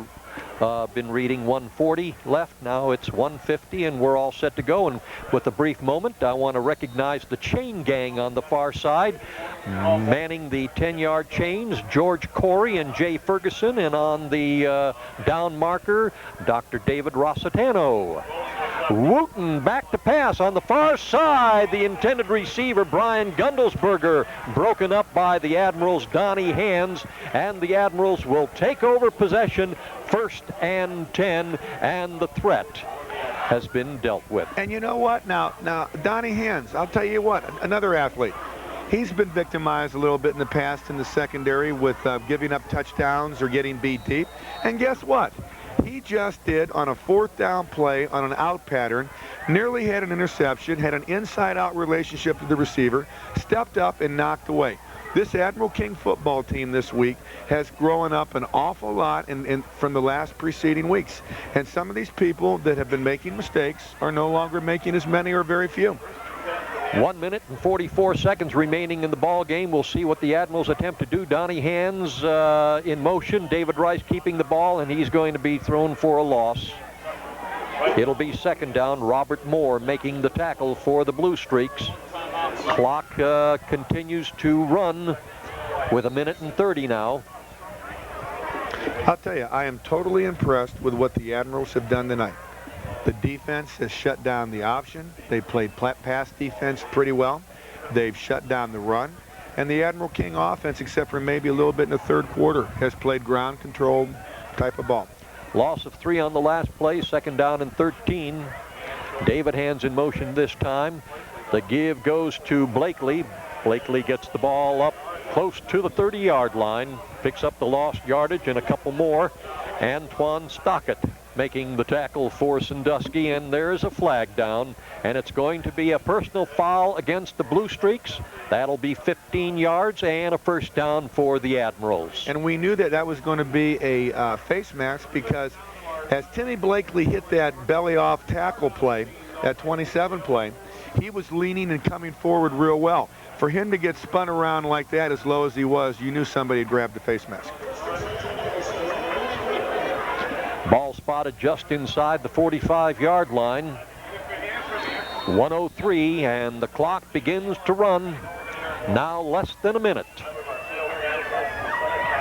been reading 1:40 left. Now it's 1:50, and we're all set to go. And with a brief moment, I want to recognize the chain gang on the far side. Manning the 10-yard chains, George Corey and Jay Ferguson, and on the down marker, Dr. David Rossitano. Wooten back to pass on the far side. The intended receiver, Brian Gundelsberger, broken up by the Admirals' Donnie Hands, and the Admirals will take over possession, 1st and 10, and the threat has been dealt with. And you know what? Now Donnie Hands, I'll tell you what, another athlete. He's been victimized a little bit in the past in the secondary with giving up touchdowns or getting beat deep. And guess what? He just did on a 4th down play on an out pattern, nearly had an interception, had an inside-out relationship with the receiver, stepped up and knocked away. This Admiral King football team this week has grown up an awful lot from the last preceding weeks. And some of these people that have been making mistakes are no longer making as many or very few. 1 minute and 44 seconds remaining in the ball game. We'll see what the Admirals attempt to do. Donnie Hands in motion. David Rice keeping the ball, and he's going to be thrown for a loss. It'll be 2nd down. Robert Moore making the tackle for the Blue Streaks. Clock continues to run with 1 minute and 30 now. I'll tell you, I am totally impressed with what the Admirals have done tonight. The defense has shut down the option. They played pass defense pretty well. They've shut down the run. And the Admiral King offense, except for maybe a little bit in the 3rd quarter, has played ground control type of ball. Loss of 3 on the last play, 2nd down and 13. David Hands in motion this time. The give goes to Blakely. Blakely gets the ball up close to the 30-yard line, picks up the lost yardage and a couple more. Antoine Stockett making the tackle for Sandusky, and there's a flag down, and it's going to be a personal foul against the Blue Streaks. That'll be 15 yards and a 1st down for the Admirals. And we knew that was going to be a face mask, because as Timmy Blakely hit that belly off tackle play, that 27 play, he was leaning and coming forward real well. for him to get spun around like that as low as he was, you knew somebody had grabbed the face mask. Ball spotted just inside the 45-yard line. 1:03, and the clock begins to run. Now less than a minute.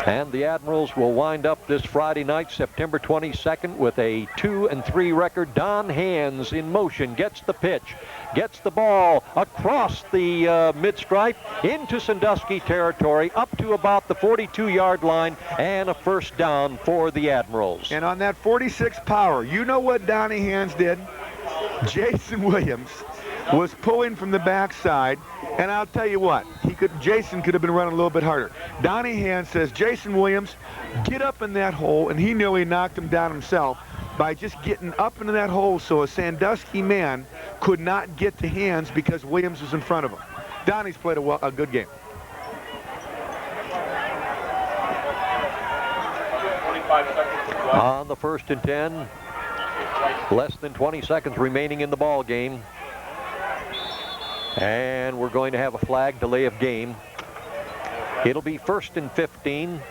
And the Admirals will wind up this Friday night, September 22nd, with a 2-3 record. Don Hands in motion, gets the pitch, gets the ball across the mid-stripe into Sandusky territory, up to about the 42-yard line, and a first down for the Admirals. And on that 46 power, you know what Donnie Hands did? Jason Williams was pulling from the backside, and I'll tell you what, Jason could have been running a little bit harder. Donnie Hands says, Jason Williams, get up in that hole, and he nearly knocked him down himself by just getting up into that hole so a Sandusky man could not get to Hands because Williams was in front of him. Donnie's played a good game. On the 1st and 10, less than 20 seconds remaining in the ball game. And we're going to have a flag, delay of game. It'll be 1st and 15.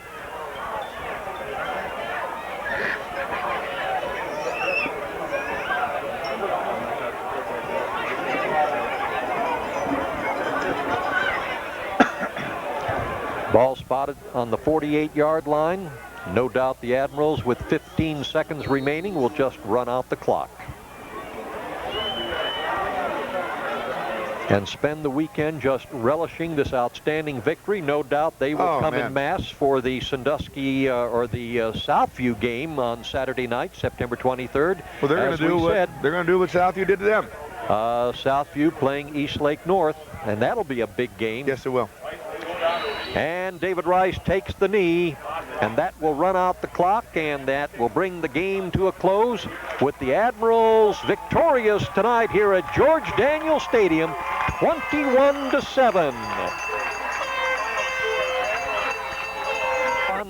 Ball spotted on the 48-yard line. No doubt the Admirals, with 15 seconds remaining, will just run out the clock and spend the weekend just relishing this outstanding victory. No doubt they will come in mass for the Sandusky or the Southview game on Saturday night, September 23rd. Well, they're going to do what Southview did to them. Southview playing East Lake North, and that'll be a big game. Yes, it will. And David Rice takes the knee, and that will run out the clock, and that will bring the game to a close with the Admirals victorious tonight here at George Daniel Stadium, 21-7.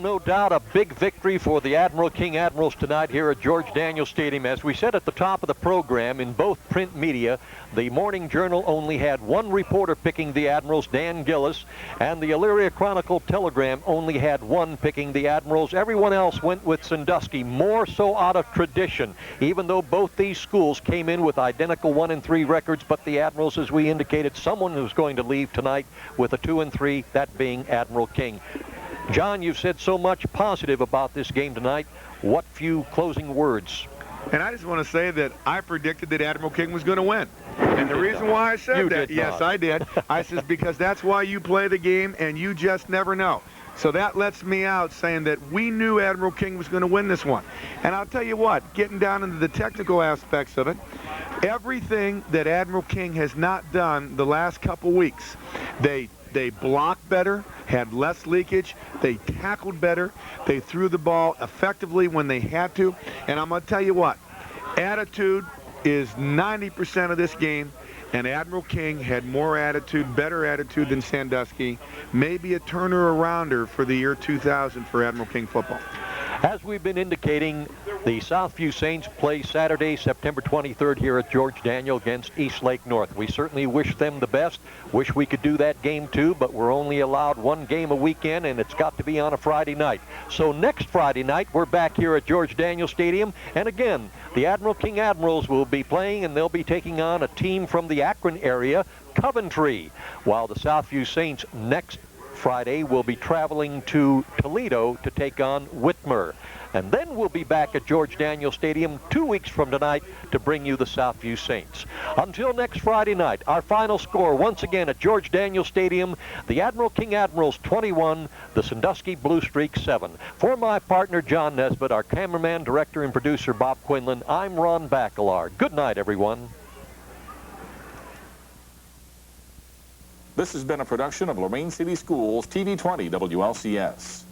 No doubt a big victory for the Admiral King Admirals tonight here at George Daniel Stadium. As we said at the top of the program, in both print media, the Morning Journal only had one reporter picking the Admirals, Dan Gillis, and the Elyria Chronicle-Telegram only had one picking the Admirals. Everyone else went with Sandusky, more so out of tradition, even though both these schools came in with identical 1-3 records. But the Admirals, as we indicated, someone who's going to leave tonight with a 2-3, that being Admiral King. John, you've said so much positive about this game tonight. What few closing words? And I just want to say that I predicted that Admiral King was going to win. And the reason why I said that, yes, I did. I said because that's why you play the game and you just never know. So that lets me out saying that we knew Admiral King was going to win this one. And I'll tell you what, getting down into the technical aspects of it, everything that Admiral King has not done the last couple weeks, they blocked better, had less leakage, they tackled better, they threw the ball effectively when they had to. And I'm going to tell you what, attitude is 90% of this game, and Admiral King had more attitude, better attitude than Sandusky. Maybe a turner-arounder for the year 2000 for Admiral King football. As we've been indicating, the Southview Saints play Saturday, September 23rd here at George Daniel against East Lake North. We certainly wish them the best. Wish we could do that game too, but we're only allowed one game a weekend, and it's got to be on a Friday night. So next Friday night, we're back here at George Daniel Stadium, and again, the Admiral King Admirals will be playing, and they'll be taking on a team from the Akron area, Coventry, while the Southview Saints next Friday will be traveling to Toledo to take on Whitmer. And then we'll be back at George Daniel Stadium 2 weeks from tonight to bring you the Southview Saints. Until next Friday night, our final score once again at George Daniel Stadium, the Admiral King Admirals 21, the Sandusky Blue Streak 7. For my partner John Nesbitt, our cameraman, director, and producer Bob Quinlan, I'm Ron Bachelard. Good night, everyone. This has been a production of Lorain City Schools TV20 WLCS.